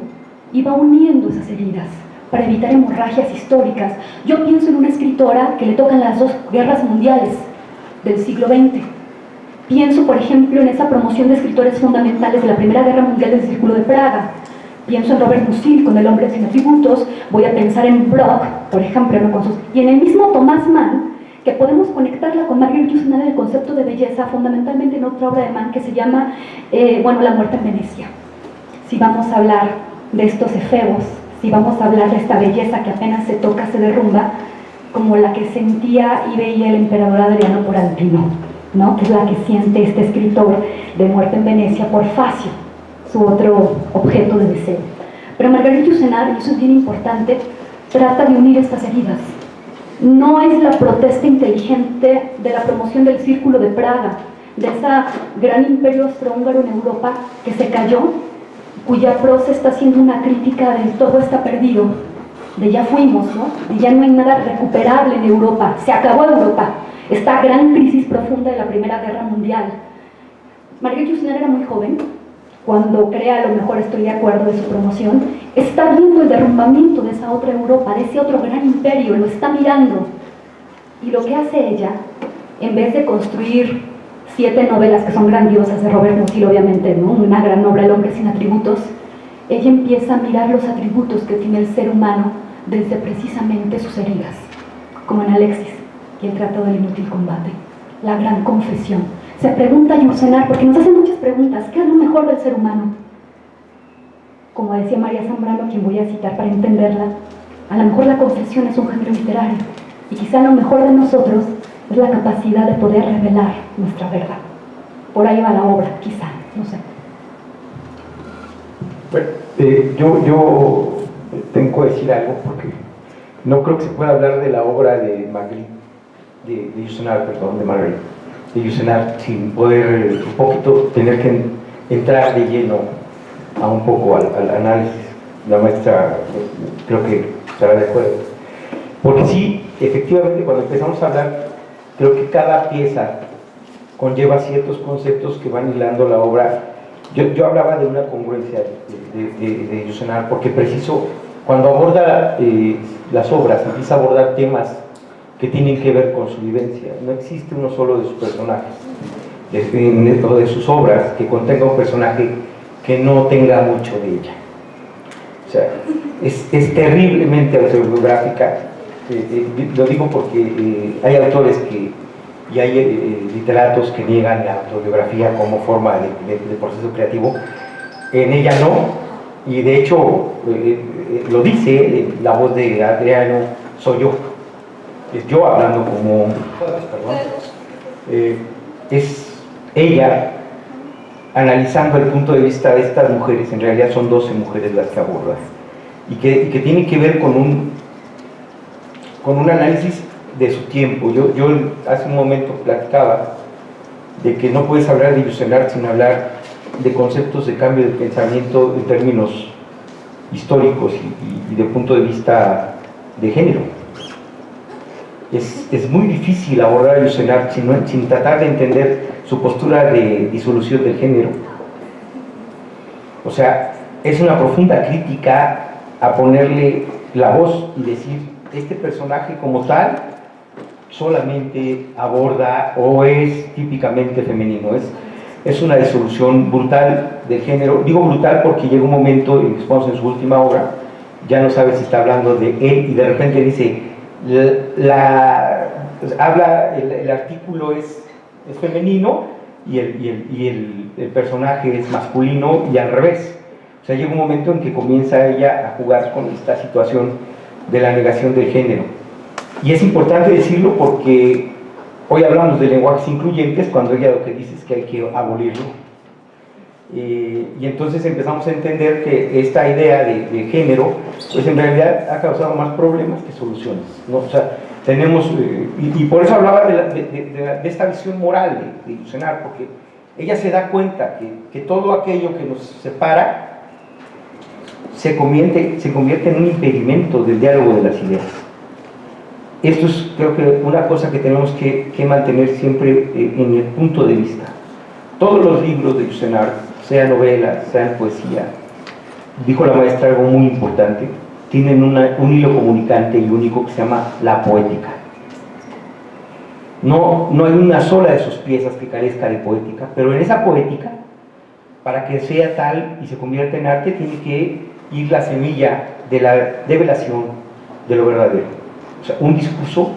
y va uniendo esas heridas para evitar hemorragias históricas. Yo pienso en una escritora que le tocan las dos guerras mundiales del siglo XX. Pienso, por ejemplo, en esa promoción de escritores fundamentales de la Primera Guerra Mundial del Círculo de Praga. Pienso en Robert Musil con El hombre sin atributos. Voy a pensar en Bloch, por ejemplo, ¿no?, y en el mismo Thomas Mann, que podemos conectarla con Marguerite Yourcenar en el concepto de belleza, fundamentalmente en otra obra de Mann que se llama, La muerte en Venecia. Si vamos a hablar de estos efebos, si vamos a hablar de esta belleza que apenas se toca, se derrumba, como la que sentía y veía el emperador Adriano por Antinor, ¿no?, que es la que siente este escritor de Muerte en Venecia por Facio, su otro objeto de deseo. Pero Marguerite Yourcenar, y eso es bien importante, trata de unir estas heridas. No es la protesta inteligente de la promoción del Círculo de Praga, de ese gran imperio austrohúngaro en Europa que se cayó, cuya prosa está haciendo una crítica de todo está perdido, de ya fuimos, ¿no? De ya no hay nada recuperable en Europa, se acabó Europa, esta gran crisis profunda de la Primera Guerra Mundial. Marguerite Yourcenar era muy joven cuando crea, a lo mejor estoy de acuerdo, de su promoción, está viendo el derrumbamiento de esa otra Europa, de ese otro gran imperio, lo está mirando. Y lo que hace ella, en vez de construir 7 novelas que son grandiosas de Robert Musil, obviamente, ¿no? Una gran obra, El hombre sin atributos, ella empieza a mirar los atributos que tiene el ser humano desde precisamente sus heridas, como en Alexis y el Tratado del Inútil Combate, la gran confesión. Se pregunta Yourcenar, porque nos hacen muchas preguntas, ¿qué es lo mejor del ser humano? Como decía María Zambrano, quien voy a citar para entenderla, a lo mejor la confesión es un género literario, y quizá lo mejor de nosotros es la capacidad de poder revelar nuestra verdad. Por ahí va la obra, quizá, no sé. Bueno, yo tengo que decir algo, porque no creo que se pueda hablar de la obra de Magritte, de Yourcenar, perdón, de Marguerite, de Yourcenar, sin poder un poquito tener que entrar de lleno a un poco al análisis. La maestra creo que estará de acuerdo, porque sí, efectivamente, cuando empezamos a hablar, creo que cada pieza conlleva ciertos conceptos que van hilando la obra. Yo hablaba de una congruencia de Yourcenar, porque preciso, cuando aborda las obras, empieza a abordar temas que tienen que ver con su vivencia. No existe uno solo de sus personajes, de sus obras, que contenga un personaje que no tenga mucho de ella. O sea, es terriblemente autobiográfica. Lo digo porque hay autores y hay literatos que niegan la autobiografía como forma de proceso creativo. En ella no, y de hecho lo dice la voz de Adriano, soy yo. Es yo hablando como es ella analizando el punto de vista de estas mujeres. En realidad son 12 mujeres las que aborda, y que tiene que ver con un análisis de su tiempo. Yo hace un momento platicaba de que no puedes hablar de Yourcenar sin hablar de conceptos de cambio de pensamiento en términos históricos y de punto de vista de género. Es muy difícil abordar a Yourcenar sin tratar de entender su postura de disolución del género. O sea, es una profunda crítica a ponerle la voz y decir, este personaje como tal solamente aborda o es típicamente femenino. Es una disolución brutal del género. Digo brutal porque llega un momento en que en su última obra ya no sabe si está hablando de él, y de repente dice, el artículo es femenino y el personaje es masculino, y al revés. O sea, llega un momento en que comienza ella a jugar con esta situación de la negación del género. Y es importante decirlo porque hoy hablamos de lenguajes incluyentes, cuando ella lo que dice es que hay que abolirlo. Y entonces empezamos a entender que esta idea de género, pues en realidad ha causado más problemas que soluciones, ¿no? O sea, tenemos, y por eso hablaba de esta visión moral de Yourcenar, porque ella se da cuenta que todo aquello que nos separa se convierte en un impedimento del diálogo de las ideas. Esto es, creo que, una cosa que tenemos que mantener siempre en el punto de vista. Todos los libros de Yourcenar, sean novelas, sean poesía, dijo la maestra algo muy importante, tienen un hilo comunicante y único que se llama la poética. No hay una sola de sus piezas que carezca de poética, pero en esa poética, para que sea tal y se convierta en arte, tiene que ir la semilla de la develación de lo verdadero. O sea, un discurso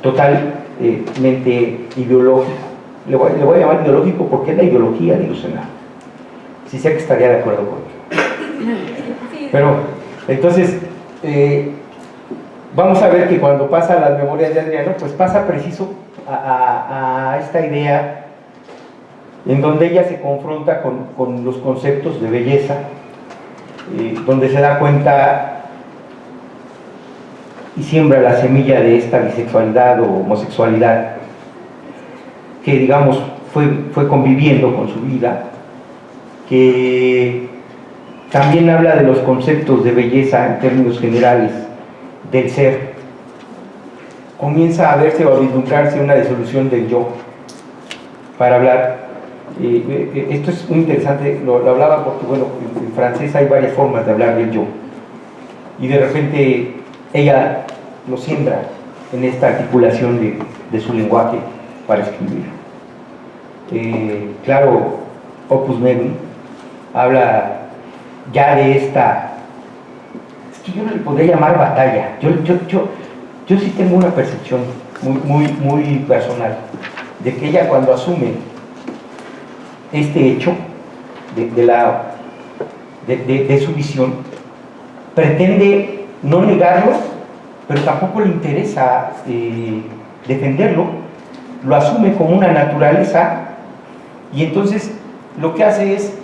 totalmente ideológico. Le voy a llamar ideológico porque es la ideología de Yourcenar. Sí sé que estaría de acuerdo conmigo. Pero, entonces, vamos a ver que cuando pasa las memorias de Adriano, pues pasa preciso a esta idea en donde ella se confronta con los conceptos de belleza, donde se da cuenta y siembra la semilla de esta bisexualidad o homosexualidad que, digamos, fue conviviendo con su vida, que también habla de los conceptos de belleza en términos generales, del ser. Comienza a verse o a vislumbrarse una disolución del yo, para hablar. Esto es muy interesante, lo hablaba porque, bueno, en francés hay varias formas de hablar del yo, y de repente ella lo siembra en esta articulación de su lenguaje para escribir. Claro, Opus Mebum habla ya de esta, es que yo no le podría llamar batalla, yo sí tengo una percepción muy personal de que ella, cuando asume este hecho de su visión, pretende no negarlo, pero tampoco le interesa defenderlo, lo asume como una naturaleza, y entonces lo que hace es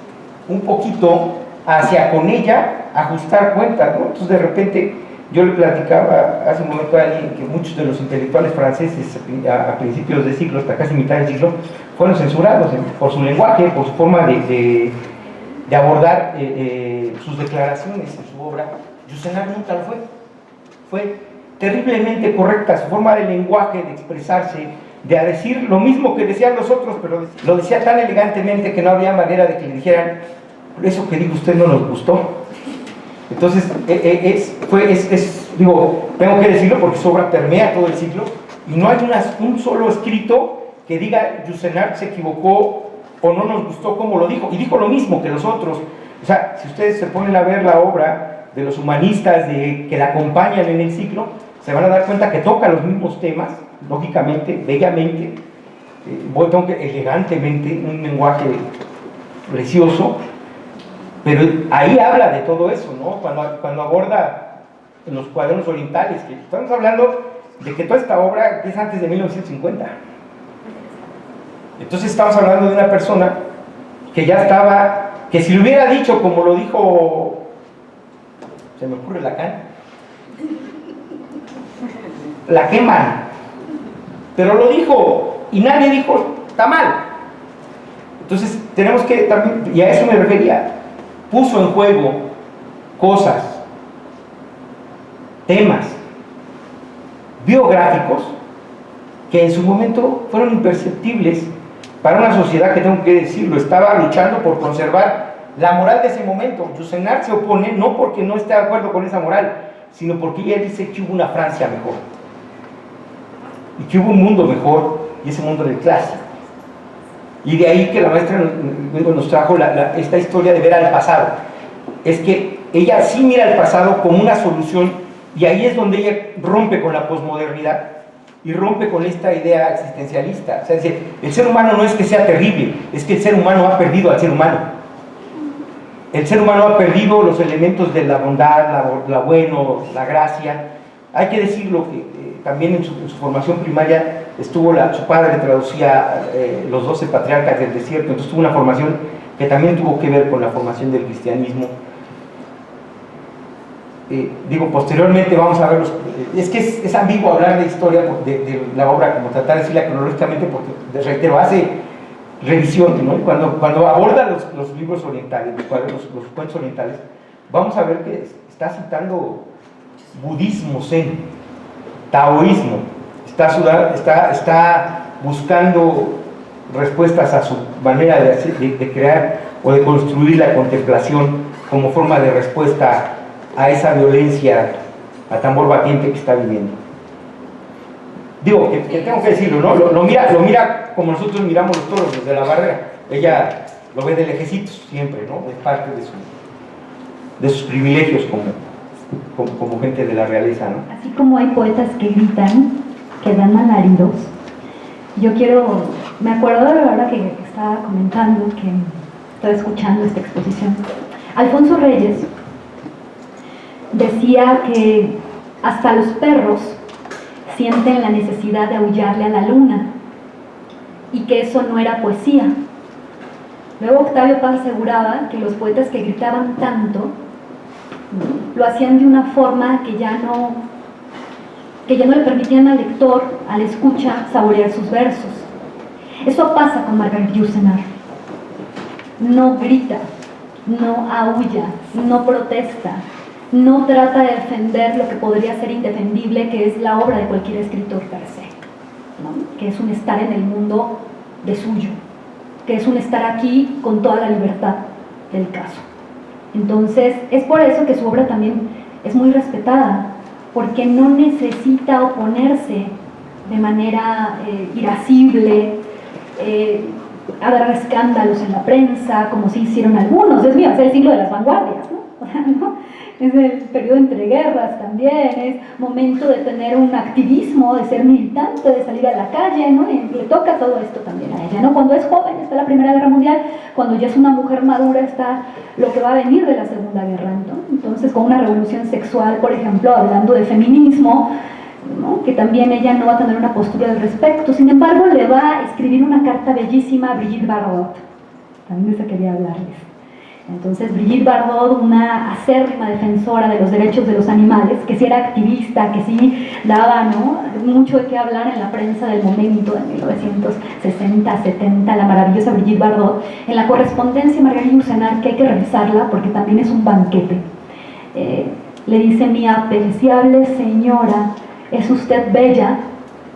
un poquito hacia con ella ajustar cuentas, ¿no? Entonces, de repente, yo le platicaba hace un momento a alguien que muchos de los intelectuales franceses a principios de siglo, hasta casi mitad del siglo, fueron censurados por su lenguaje, por su forma de abordar sus declaraciones en su obra. Yourcenar nunca lo fue. Fue terriblemente correcta su forma de lenguaje, de expresarse, de decir lo mismo que decían los otros, pero lo decía tan elegantemente que no había manera de que le dijeran: eso que dijo usted no nos gustó. Entonces, digo, tengo que decirlo porque su obra permea todo el siglo, y no hay un solo escrito que diga Yourcenar se equivocó o no nos gustó como lo dijo, y dijo lo mismo que los otros. O sea, si ustedes se ponen a ver la obra de los humanistas que la acompañan en el siglo, se van a dar cuenta que toca los mismos temas, lógicamente, bellamente, elegantemente, un lenguaje precioso, pero ahí habla de todo eso, ¿no? Cuando aborda en los cuadernos orientales, que estamos hablando de que toda esta obra es antes de 1950. Entonces estamos hablando de una persona que ya estaba, que si lo hubiera dicho como lo dijo, se me ocurre Lacan, la queman, pero lo dijo y nadie dijo está mal. Entonces tenemos que también, y a eso me refería, puso en juego cosas, temas biográficos que en su momento fueron imperceptibles para una sociedad que, tengo que decirlo, estaba luchando por conservar la moral de ese momento. Yourcenar se opone no porque no esté de acuerdo con esa moral, sino porque ella dice que hubo una Francia mejor y que hubo un mundo mejor, y ese mundo era el clásico. Y de ahí que la maestra nos trajo esta historia de ver al pasado. Es que ella sí mira al pasado como una solución, y ahí es donde ella rompe con la posmodernidad y rompe con esta idea existencialista. O sea, dice, el ser humano no es que sea terrible, es que el ser humano ha perdido al ser humano. El ser humano ha perdido los elementos de la bondad, la bueno, la gracia. Hay que decirlo que también en su formación primaria estuvo su padre traducía los 12 patriarcas del desierto, entonces tuvo una formación que también tuvo que ver con la formación del cristianismo. Posteriormente vamos a ver es que es ambiguo hablar de historia de la obra, como tratar de decirla cronológicamente, porque, reitero, hace revisión, ¿no? Cuando aborda los libros orientales, los cuentos orientales, vamos a ver que está citando budismo, zen, taoísmo, está buscando respuestas a su manera de crear o de construir la contemplación como forma de respuesta a esa violencia a tambor batiente que está viviendo. Digo, que tengo que decirlo, ¿no? Lo mira como nosotros miramos los toros desde la barrera. Ella lo ve de lejecitos siempre, ¿no? Es parte de sus privilegios como gente de la realeza, ¿no? Así como hay poetas que gritan, que dan alaridos, me acuerdo de la hora que estaba comentando, que estaba escuchando esta exposición. Alfonso Reyes decía que hasta los perros sienten la necesidad de aullarle a la luna, y que eso no era poesía. Luego Octavio Paz aseguraba que los poetas que gritaban tanto lo hacían de una forma que ya no le permitían al lector, al escucha, saborear sus versos. Eso pasa con Marguerite Yourcenar. No grita, no aúlla, no protesta, no trata de defender lo que podría ser indefendible, que es la obra de cualquier escritor per se, ¿no? Que es un estar en el mundo de suyo, que es un estar aquí con toda la libertad del caso. Entonces, es por eso que su obra también es muy respetada, porque no necesita oponerse de manera irascible, a dar escándalos en la prensa, como sí hicieron algunos. Es mío, es el siglo de las vanguardias, ¿no? O sea, ¿no? Es el periodo entre guerras también, es momento de tener un activismo, de ser militante, de salir a la calle, ¿no? Y le toca todo esto también a ella, ¿no? Cuando es joven está la Primera Guerra Mundial, cuando ya es una mujer madura está lo que va a venir de la Segunda Guerra, ¿no? Entonces, con una revolución sexual, por ejemplo, hablando de feminismo, ¿no? Que también ella no va a tener una postura al respecto. Sin embargo, le va a escribir una carta bellísima a Brigitte Bardot, también de esa quería hablarles. Entonces, Brigitte Bardot, una acérrima defensora de los derechos de los animales, que sí era activista, que sí daba, ¿no?, mucho de qué hablar en la prensa del momento, de 1960, 70, la maravillosa Brigitte Bardot, en la correspondencia Marguerite Yourcenar, que hay que revisarla porque también es un banquete. Le dice: mi apreciable señora, es usted bella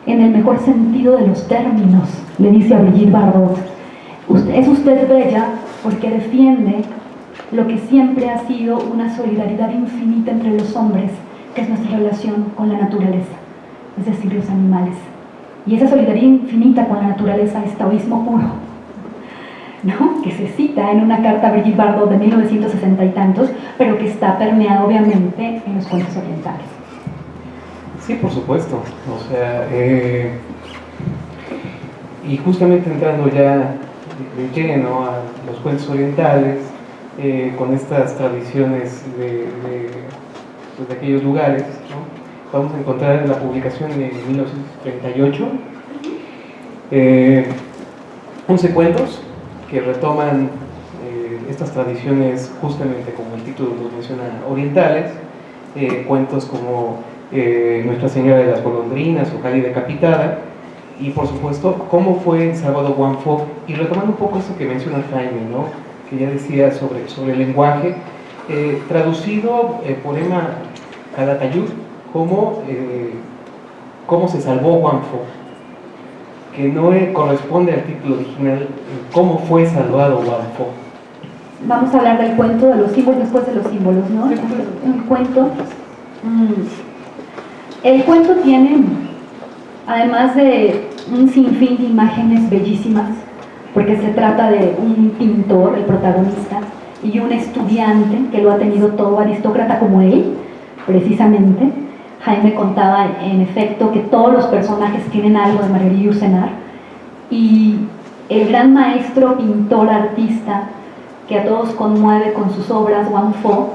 en el mejor sentido de los términos, le dice a Brigitte Bardot. Es usted bella porque defiende lo que siempre ha sido una solidaridad infinita entre los hombres, que es nuestra relación con la naturaleza, es decir, los animales. Y esa solidaridad infinita con la naturaleza es taoísmo puro, ¿no? Que se cita en una carta a Brigitte Bardot de 1960 y tantos, pero que está permeada obviamente en los cuentos orientales. Sí, por supuesto. O sea, y justamente entrando ya de lleno a los cuentos orientales, con estas tradiciones de aquellos lugares, ¿no? Vamos a encontrar en la publicación de 1938 11 cuentos que retoman estas tradiciones, justamente como el título nos menciona, orientales, cuentos como Nuestra Señora de las Golondrinas o Cali Decapitada, y por supuesto cómo fue Sábado Guangfo, y retomando un poco eso que menciona Jaime, ¿no?, que ya decía sobre el lenguaje, traducido poema Calatayud como cómo se salvó Guangfo, que no corresponde al título original, cómo fue salvado Guangfo. Vamos a hablar del cuento de los símbolos después de los símbolos, ¿no? El cuento tiene, además de un sinfín de imágenes bellísimas, porque se trata de un pintor, el protagonista, y un estudiante que lo ha tenido todo, aristócrata como él, precisamente. Jaime contaba, en efecto, que todos los personajes tienen algo de Marguerite Yourcenar, y el gran maestro, pintor, artista, que a todos conmueve con sus obras, Guangfo,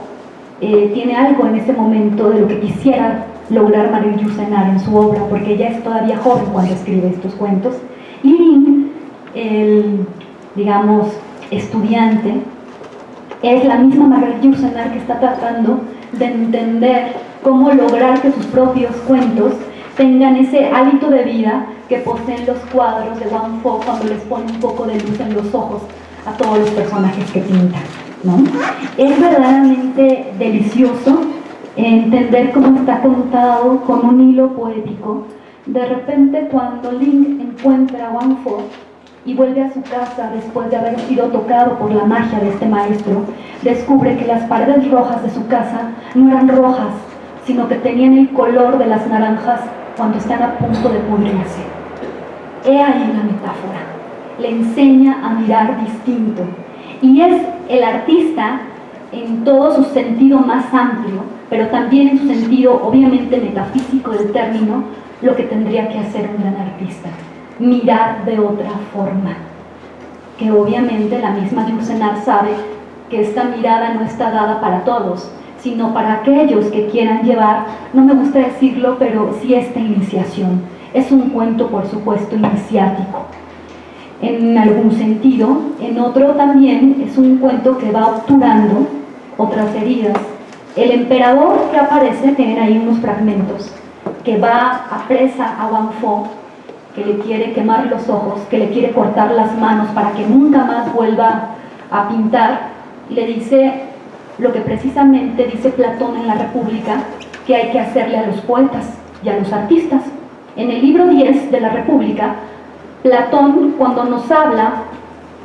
tiene algo en ese momento de lo que quisiera lograr Marguerite Yourcenar en su obra, porque ella es todavía joven cuando escribe estos cuentos. Y Lin, el, digamos, estudiante, es la misma Marguerite Yourcenar que está tratando de entender cómo lograr que sus propios cuentos tengan ese hálito de vida que poseen los cuadros de Guangfo cuando les pone un poco de luz en los ojos a todos los personajes que pinta, ¿no? Es verdaderamente delicioso entender cómo está contado con un hilo poético. De repente, cuando Lin encuentra a Guangfo y vuelve a su casa después de haber sido tocado por la magia de este maestro, descubre que las paredes rojas de su casa no eran rojas, sino que tenían el color de las naranjas cuando están a punto de pudrirse. He ahí la metáfora. Le enseña a mirar distinto. Y es el artista en todo su sentido más amplio, pero también en su sentido obviamente metafísico del término, lo que tendría que hacer un gran artista: mirar de otra forma. Que obviamente la misma Yourcenar sabe que esta mirada no está dada para todos, sino para aquellos que quieran llevar, no me gusta decirlo, pero sí esta iniciación. Es un cuento, por supuesto, iniciático, en algún sentido. En otro también es un cuento que va obturando otras heridas. El emperador que aparece, tienen ahí unos fragmentos, que va a presa a Guangfo, que le quiere quemar los ojos, que le quiere cortar las manos para que nunca más vuelva a pintar, le dice lo que precisamente dice Platón en la República que hay que hacerle a los poetas y a los artistas. En el libro 10 de la República, Platón, cuando nos habla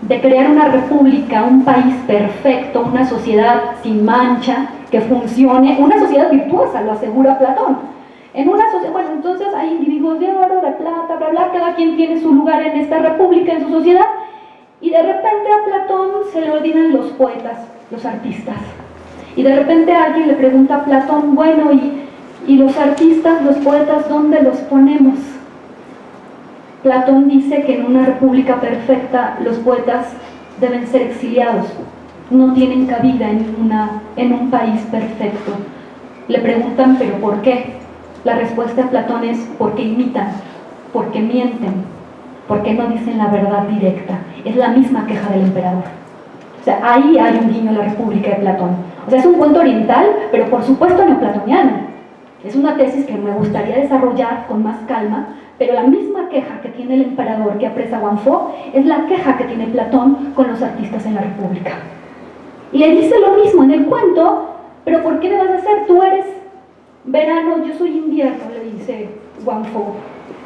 de crear una república, un país perfecto, una sociedad sin mancha, que funcione, una sociedad virtuosa, lo asegura Platón. En una sociedad, bueno, entonces hay individuos de oro, de plata, bla, bla, cada quien tiene su lugar en esta república, en su sociedad, y de repente a Platón se le olvidan los poetas, los artistas. Y de repente alguien le pregunta a Platón, bueno, ¿y los artistas, los poetas, dónde los ponemos? Platón dice que en una república perfecta los poetas deben ser exiliados, no tienen cabida en un país perfecto. Le preguntan, ¿pero por qué? La respuesta de Platón es porque imitan, porque mienten, porque no dicen la verdad directa. Es la misma queja del emperador. O sea, ahí hay un guiño a la República de Platón. O sea, es un cuento oriental, pero por supuesto neoplatoniano. Es una tesis que me gustaría desarrollar con más calma, pero la misma queja que tiene el emperador que apresa a Wang Fo es la queja que tiene Platón con los artistas en la República. Y le dice lo mismo en el cuento, pero ¿por qué me vas a hacer? Tú eres verano, yo soy invierno, le dice Wang Fo.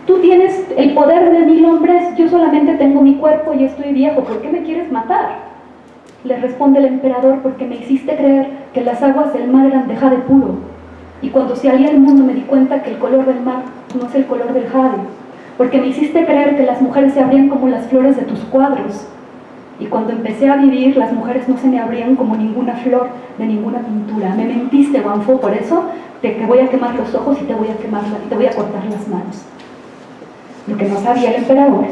Tú tienes el poder de 1000 hombres, yo solamente tengo mi cuerpo y estoy viejo, ¿por qué me quieres matar? Le responde el emperador, porque me hiciste creer que las aguas del mar eran de jade puro. Y cuando se alía el mundo me di cuenta que el color del mar no es el color del jade. Porque me hiciste creer que las mujeres se abrían como las flores de tus cuadros. Y cuando empecé a vivir, las mujeres no se me abrían como ninguna flor de ninguna pintura. Me mentiste, Wang Fo, por eso te voy a quemar los ojos y te voy a cortar las manos. Lo que no sabía el emperador,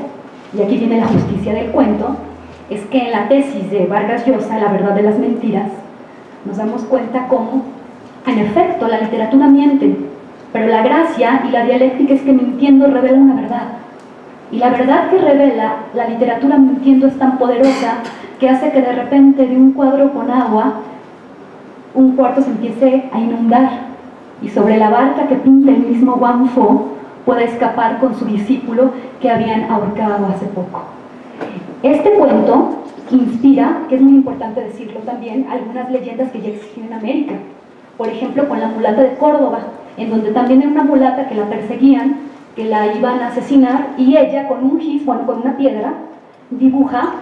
y aquí viene la justicia del cuento, es que en la tesis de Vargas Llosa, La verdad de las mentiras, nos damos cuenta cómo, en efecto, la literatura miente, pero la gracia y la dialéctica es que mintiendo revela una verdad. Y la verdad que revela la literatura mintiendo es tan poderosa que hace que de repente de un cuadro con agua, un cuarto se empiece a inundar, y sobre la barca que pinta el mismo Wang Fo pueda escapar con su discípulo que habían ahorcado hace poco. Este cuento inspira, que es muy importante decirlo también, algunas leyendas que ya existían en América. Por ejemplo, con la mulata de Córdoba, en donde también era una mulata que la perseguían, que la iban a asesinar, y ella con un gis, bueno, con una piedra, dibuja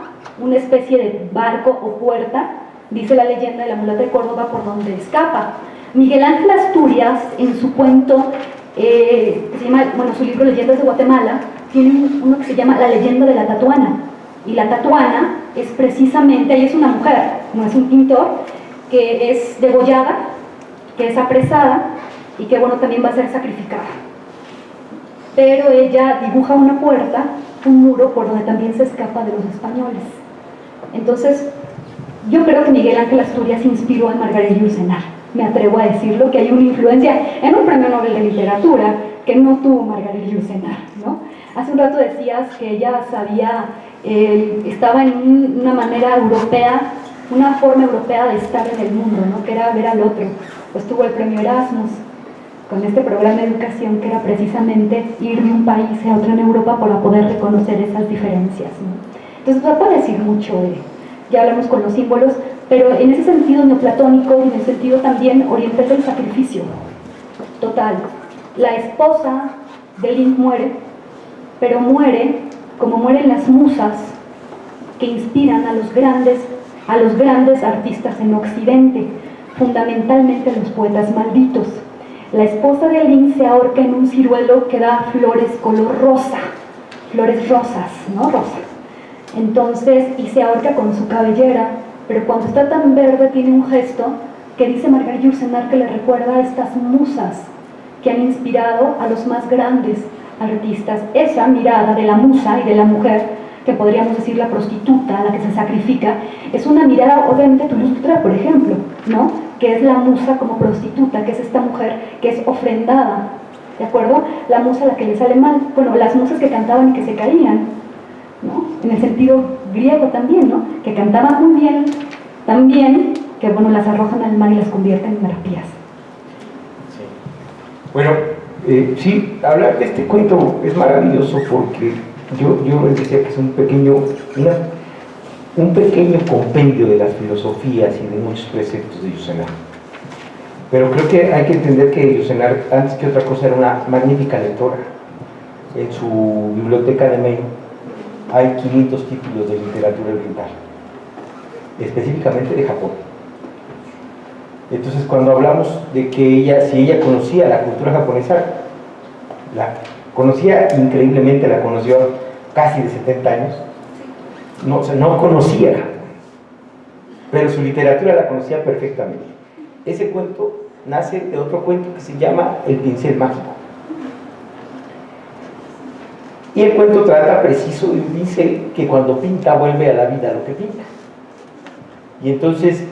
una especie de barco o puerta, dice la leyenda de la mulata de Córdoba, por donde escapa. Miguel Ángel Asturias, en su cuento, que se llama, bueno, su libro Leyendas de Guatemala, tiene uno que se llama La leyenda de la Tatuana. Y la Tatuana es precisamente, ella es una mujer, no es un pintor, que es degollada, que es apresada y que, bueno, también va a ser sacrificada. Pero ella dibuja una puerta, un muro por donde también se escapa de los españoles. Entonces, yo creo que Miguel Ángel Asturias inspiró a Margaret Yourcenar. Me atrevo a decirlo, que hay una influencia en un premio Nobel de literatura que no tuvo Margaret Yourcenar, ¿no? Hace un rato decías que ella sabía, estaba en una manera europea, una forma europea de estar en el mundo, ¿no? Que era ver al otro. Pues tuvo el premio Erasmus con este programa de educación que era precisamente ir de un país a otro en Europa para poder reconocer esas diferencias, ¿no? Entonces se puede decir mucho ya hablamos con los símbolos, pero en ese sentido neoplatónico y en el sentido también oriental del sacrificio total. La esposa de Link muere, pero muere como mueren las musas que inspiran a los grandes artistas en Occidente, fundamentalmente los poetas malditos. La esposa de Link se ahorca en un ciruelo que da flores color rosa, flores rosas, ¿no? Rosa. Entonces, y se ahorca con su cabellera, pero cuando está tan verde tiene un gesto que dice Margaret Yourcenar que le recuerda a estas musas que han inspirado a los más grandes artistas. Esa mirada de la musa y de la mujer, que podríamos decir la prostituta, la que se sacrifica, es una mirada obviamente Toulouse-Lautrec, por ejemplo, ¿no? Que es la musa como prostituta, que es esta mujer que es ofrendada, ¿de acuerdo? La musa a la que le sale mal, bueno, las musas que cantaban y que se caían, ¿no? En el sentido griego también, ¿no? Que cantaban muy bien, también, que bueno, las arrojan al mar y las convierten en arpías. Sí. Bueno, sí, hablar de este cuento es maravilloso porque yo les decía que es un pequeño, un pequeño compendio de las filosofías y de muchos preceptos de Yourcenar. Pero creo que hay que entender que Yourcenar, antes que otra cosa, era una magnífica lectora. En su biblioteca de Maine hay 500 títulos de literatura oriental, específicamente de Japón. Entonces, cuando hablamos de que si ella conocía la cultura japonesa, la conocía increíblemente, la conoció casi de 70 años, no, o sea, no conocía Japón, pero su literatura la conocía perfectamente. Ese cuento nace de otro cuento que se llama El pincel mágico. Y el cuento trata preciso y dice que cuando pinta vuelve a la vida lo que pinta. Y entonces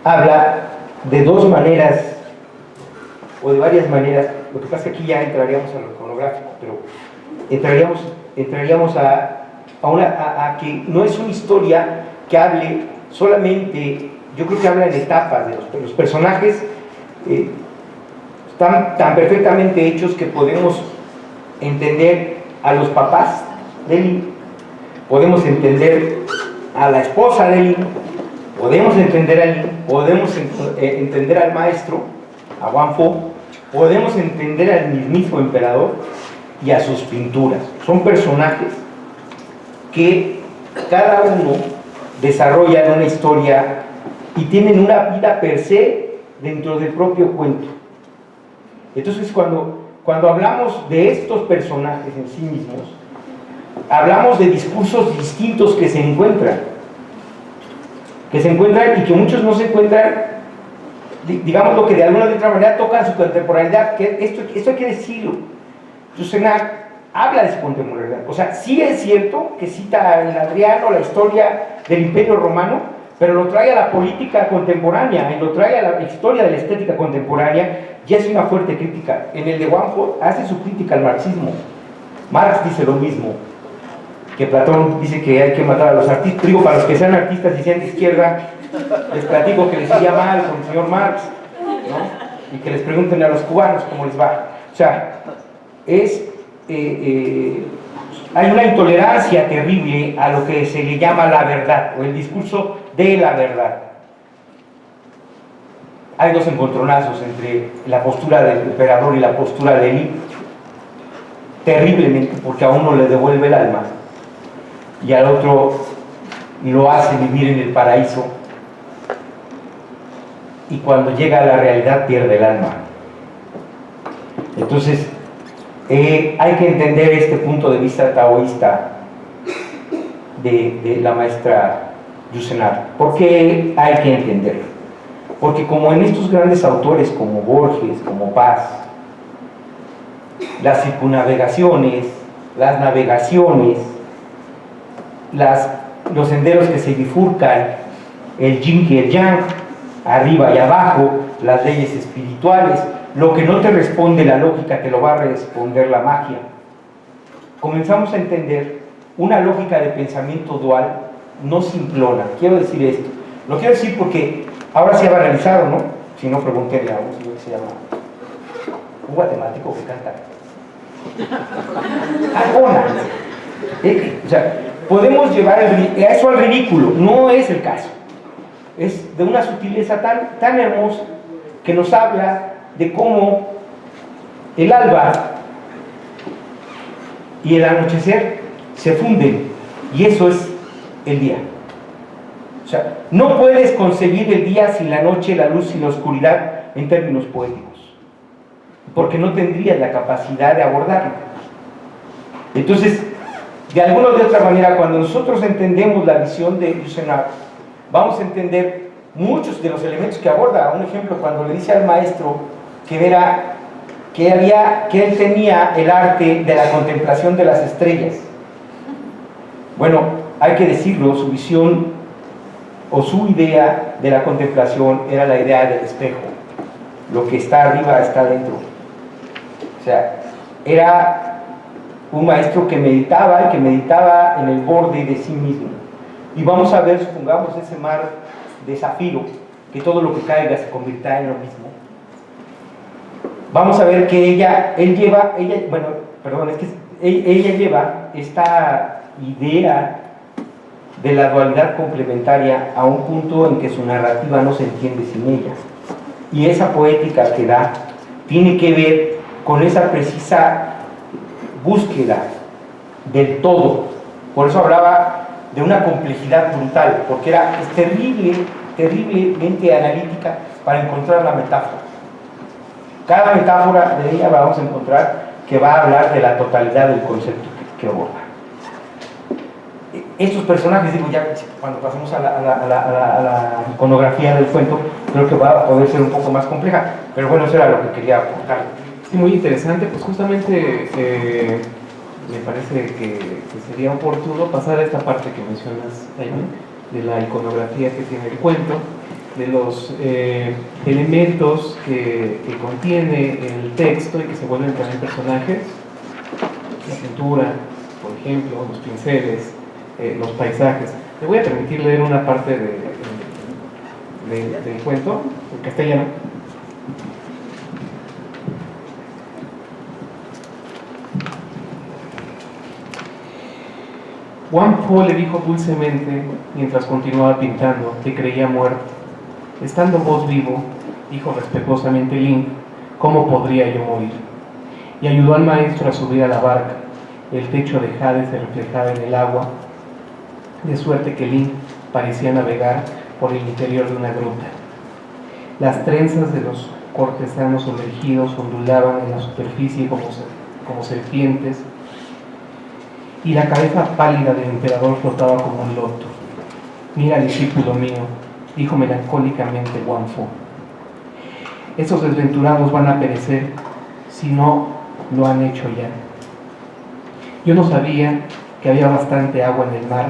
habla de dos maneras, o de varias maneras. Lo que pasa es que aquí ya entraríamos a lo iconográfico, pero entraríamos a que no es una historia que hable solamente, yo creo que habla en etapas, de los personajes están tan perfectamente hechos que podemos entender a los papás de Lin, podemos entender a la esposa de Lin, podemos entender a Lin, podemos entender al maestro, a Wang Fu, podemos entender al mismísimo emperador y a sus pinturas. Son personajes que cada uno desarrolla una historia y tienen una vida per se dentro del propio cuento. Entonces, cuando hablamos de estos personajes en sí mismos, hablamos de discursos distintos que se encuentran y que muchos no se encuentran, digamos, lo que de alguna u otra manera tocan su contemporaneidad, que esto hay que decirlo. Yourcenar habla de su contemporaneidad, o sea, sí es cierto que cita el Adriano, la historia del Imperio Romano, pero lo trae a la política contemporánea, y lo trae a la historia de la estética contemporánea, y hace una fuerte crítica. En el de Wang Fu hace su crítica al marxismo. Marx dice lo mismo, que Platón dice que hay que matar a los artistas. Digo, para los que sean artistas y sean de izquierda, les platico que les iría mal con el señor Marx, ¿no? Y que les pregunten a los cubanos cómo les va. O sea, hay una intolerancia terrible a lo que se le llama la verdad, o el discurso de la verdad. Hay dos encontronazos entre la postura del emperador y la postura de Lin, terriblemente, porque a uno le devuelve el alma y al otro lo hace vivir en el paraíso, y cuando llega a la realidad pierde el alma. Entonces hay que entender este punto de vista taoísta de la maestra Yourcenar. ¿Por qué hay que entenderlo? Porque como en estos grandes autores como Borges, como Paz, las circunnavegaciones, las navegaciones, los senderos que se bifurcan, el yin y el yang, arriba y abajo, las leyes espirituales, lo que no te responde la lógica te lo va a responder la magia. Comenzamos a entender una lógica de pensamiento dual, no simplona. Quiero decir esto, lo quiero decir porque ahora se ha banalizado, ¿no? Si no, pregúntenle a un señor que se llama, un guatemalteco que canta Arjona. O sea, podemos llevar eso al ridículo, no es el caso. Es de una sutileza tan hermosa que nos habla de cómo el alba y el anochecer se funden, y eso es el día. O sea, no puedes concebir el día sin la noche, la luz y la oscuridad en términos poéticos, porque no tendrías la capacidad de abordarlo. Entonces, de alguna o de otra manera, cuando nosotros entendemos la visión de Yourcenar, vamos a entender muchos de los elementos que aborda. Un ejemplo, cuando le dice al maestro que él tenía el arte de la contemplación de las estrellas. Bueno, hay que decirlo, su visión o su idea de la contemplación era la idea del espejo. Lo que está arriba está dentro. O sea, era un maestro que meditaba en el borde de sí mismo. Y vamos a ver, supongamos, ese mar de zafiro, que todo lo que caiga se convirtiera en lo mismo. Vamos a ver que ella lleva esta idea de la dualidad complementaria a un punto en que su narrativa no se entiende sin ella. Y esa poética que da tiene que ver con esa precisa búsqueda del todo. Por eso hablaba de una complejidad brutal, porque es terriblemente analítica para encontrar la metáfora. Cada metáfora de ella vamos a encontrar que va a hablar de la totalidad del concepto que aborda. Estos personajes, digo, ya cuando pasemos a la iconografía del cuento, creo que va a poder ser un poco más compleja, pero bueno, eso era lo que quería aportar. Sí, muy interesante, pues justamente me parece que sería oportuno pasar a esta parte que mencionas, Jaime, de la iconografía que tiene el cuento, de los elementos que contiene el texto y que se vuelven también personajes, la pintura, por ejemplo, los pinceles, los paisajes. Le voy a permitir leer una parte del cuento en castellano. Wang Fo le dijo dulcemente mientras continuaba pintando que creía muerto. Estando vos vivo, dijo respetuosamente Lin, ¿cómo podría yo morir? Y ayudó al maestro a subir a la barca. El techo de jade se reflejaba en el agua, de suerte que Lin parecía navegar por el interior de una gruta. Las trenzas de los cortesanos sumergidos ondulaban en la superficie como serpientes, y la cabeza pálida del emperador flotaba como un loto. Mira, discípulo mío, dijo melancólicamente Wang Fo. Esos desventurados van a perecer si no lo han hecho ya. Yo no sabía que había bastante agua en el mar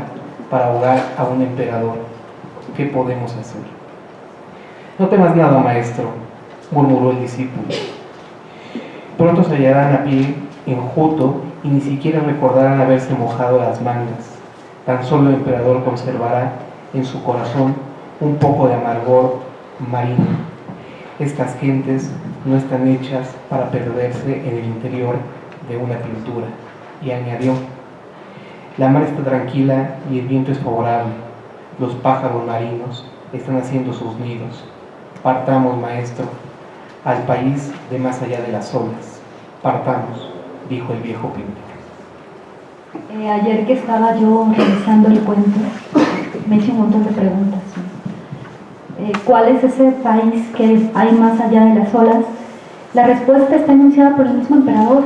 para ahogar a un emperador. ¿Qué podemos hacer? No temas nada, maestro, murmuró el discípulo. Pronto se hallarán a pie enjuto y ni siquiera recordarán haberse mojado las mangas. Tan solo el emperador conservará en su corazón un poco de amargor marino. Estas gentes no están hechas para perderse en el interior de una pintura. Y añadió, la mar está tranquila y el viento es favorable. Los pájaros marinos están haciendo sus nidos. Partamos, maestro, al país de más allá de las olas. Partamos, dijo el viejo pintor. Ayer que estaba yo revisando el cuento, me hice un montón de preguntas. ¿Cuál es ese país que hay más allá de las olas? La respuesta está enunciada por el mismo emperador,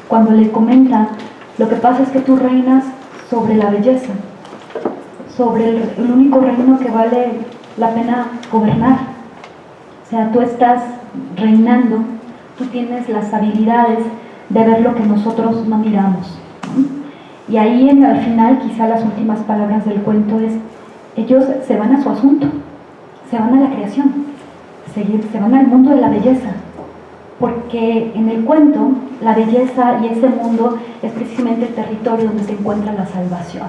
cuando le comenta, lo que pasa es que tú reinas sobre la belleza, sobre el único reino que vale la pena gobernar. O sea, tú estás reinando, tú tienes las habilidades de ver lo que nosotros no miramos. Y ahí al final, quizá las últimas palabras del cuento es, ellos se van a su asunto, se van a la creación, se van al mundo de la belleza, porque en el cuento la belleza y ese mundo es precisamente el territorio donde se encuentra la salvación,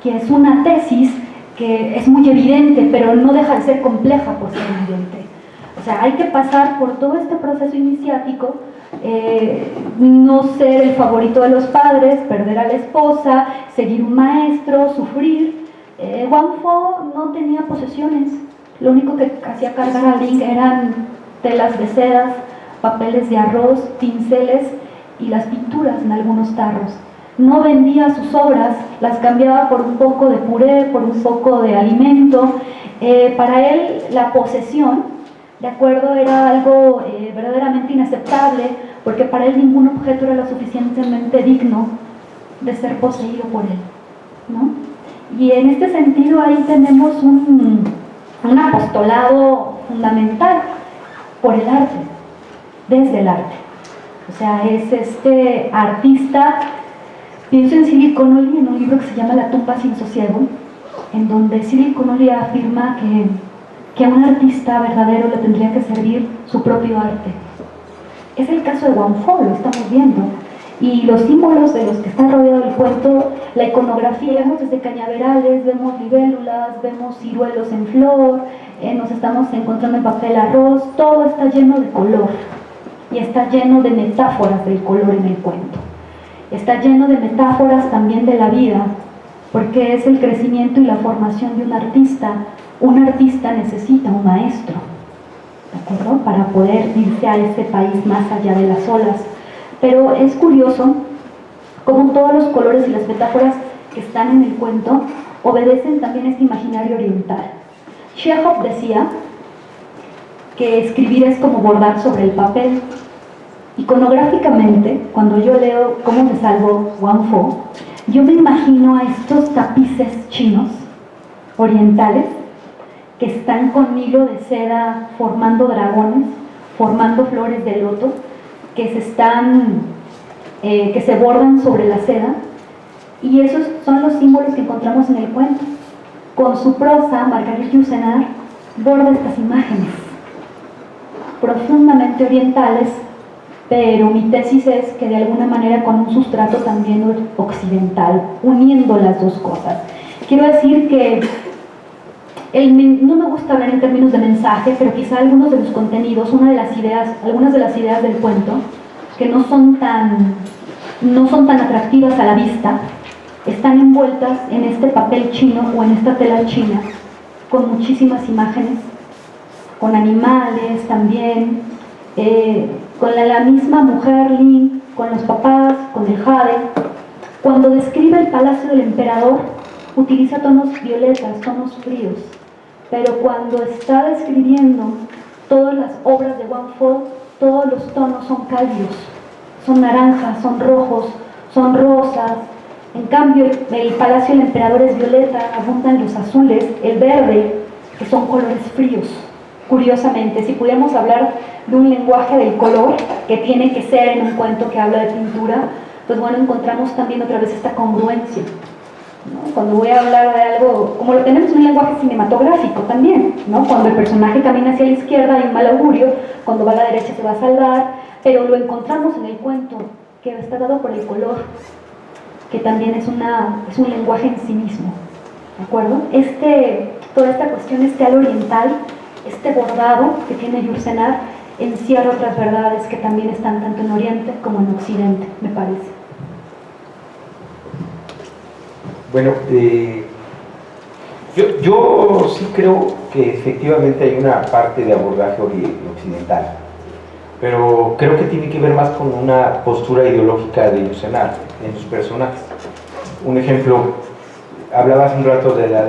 que es una tesis que es muy evidente, pero no deja de ser compleja por ser evidente. O sea, hay que pasar por todo este proceso iniciático, no ser el favorito de los padres, perder a la esposa, seguir un maestro, sufrir. Wang Fo no tenía posesiones, lo único que hacía cargar a Lin eran telas de sedas, papeles de arroz, pinceles y las pinturas en algunos tarros. No vendía sus obras, las cambiaba por un poco de puré, por un poco de alimento. Para él la posesión, de acuerdo, era algo verdaderamente inaceptable, porque para él ningún objeto era lo suficientemente digno de ser poseído por él, ¿no? Y en este sentido ahí tenemos un apostolado fundamental por el arte, desde el arte. O sea, es este artista, pienso en Cyril Connolly, en un libro que se llama La tumba sin sosiego, en donde Cyril Connolly afirma que a un artista verdadero le tendría que servir su propio arte. Es el caso de Wang Fo, lo estamos viendo. Y los símbolos de los que está rodeado el cuento, la iconografía, vemos desde cañaverales, vemos libélulas, vemos ciruelos en flor, nos estamos encontrando en papel arroz, todo está lleno de color y está lleno de metáforas del color en el cuento. Está lleno de metáforas también de la vida, porque es el crecimiento y la formación de un artista. Un artista necesita un maestro, ¿de acuerdo?, para poder irse a ese país más allá de las olas. Pero es curioso cómo todos los colores y las metáforas que están en el cuento obedecen también a este imaginario oriental. Chekhov decía que escribir es como bordar sobre el papel. Iconográficamente, cuando yo leo Cómo me salvó Wang Fo, yo me imagino a estos tapices chinos, orientales, que están con hilo de seda formando dragones, formando flores de loto, que se bordan sobre la seda, y esos son los símbolos que encontramos en el cuento. Con su prosa, Marguerite Yourcenar borda estas imágenes profundamente orientales, pero mi tesis es que de alguna manera con un sustrato también occidental, uniendo las dos cosas. Quiero decir que no me gusta hablar en términos de mensaje, pero quizá algunos de los contenidos, algunas de las ideas del cuento, que no son tan atractivas a la vista, están envueltas en este papel chino o en esta tela china, con muchísimas imágenes, con animales también, con la misma mujer Lin, con los papás, con el jade. Cuando describe el palacio del emperador, utiliza tonos violetas, tonos fríos, pero cuando está describiendo todas las obras de Wang Fo, todos los tonos son cálidos, son naranjas, son rojos, son rosas. En cambio, el palacio del emperador es violeta, abundan los azules, el verde, que son colores fríos. Curiosamente, si pudiéramos hablar de un lenguaje del color, que tiene que ser en un cuento que habla de pintura, pues bueno, encontramos también otra vez esta congruencia, ¿no? Cuando voy a hablar de algo, como lo tenemos en un lenguaje cinematográfico también, ¿no? Cuando el personaje camina hacia la izquierda hay un mal augurio, cuando va a la derecha se va a salvar, pero lo encontramos en el cuento, que está dado por el color, que también es un lenguaje en sí mismo, ¿de acuerdo? Toda esta cuestión, al oriental, este bordado que tiene Yourcenar, encierra otras verdades que también están tanto en Oriente como en Occidente, me parece. Bueno, yo sí creo que efectivamente hay una parte de abordaje occidental, pero creo que tiene que ver más con una postura ideológica de Yourcenar en sus personajes. Un ejemplo, hablaba hace un rato de la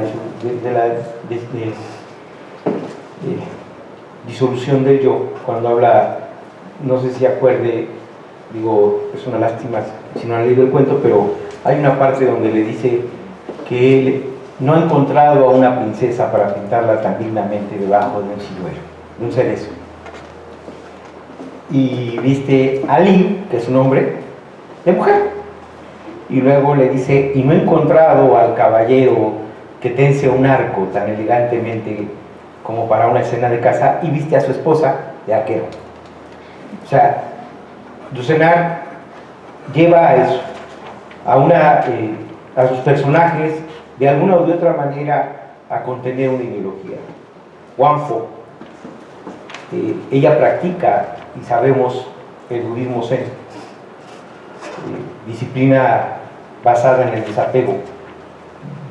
disolución del yo, cuando habla, no sé si acuerde, digo, es una lástima si no han leído el cuento, pero hay una parte donde le dice que él no ha encontrado a una princesa para pintarla tan dignamente debajo de un ciruelo, de un cerezo. Y viste a Lin, que es un hombre, de mujer. Y luego le dice, y no he encontrado al caballero que tense un arco tan elegantemente como para una escena de caza, y viste a su esposa de arquero. O sea, Yourcenar lleva a eso, a sus personajes, de alguna u otra manera, a contener una ideología. Wang Fo, ella practica, y sabemos, el budismo zen, disciplina basada en el desapego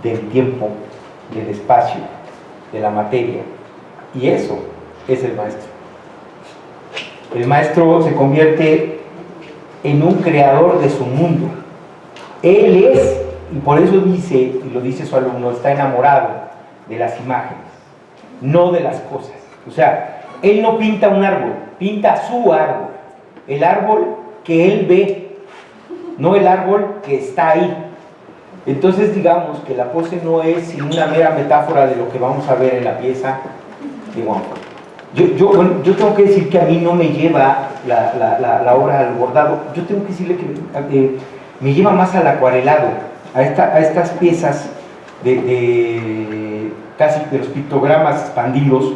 del tiempo, del espacio, de la materia, y eso es el maestro. El maestro se convierte en un creador de su mundo. Él es, y por eso dice, y lo dice su alumno, está enamorado de las imágenes, no de las cosas. O sea, él no pinta un árbol, pinta su árbol, el árbol que él ve, no el árbol que está ahí. Entonces digamos que la pose no es sino una mera metáfora de lo que vamos a ver en la pieza de Wang Fo. Yo tengo que decir que a mí no me lleva la obra al bordado, yo tengo que decirle que me lleva más al acuarelado, a estas piezas casi de los pictogramas expandidos,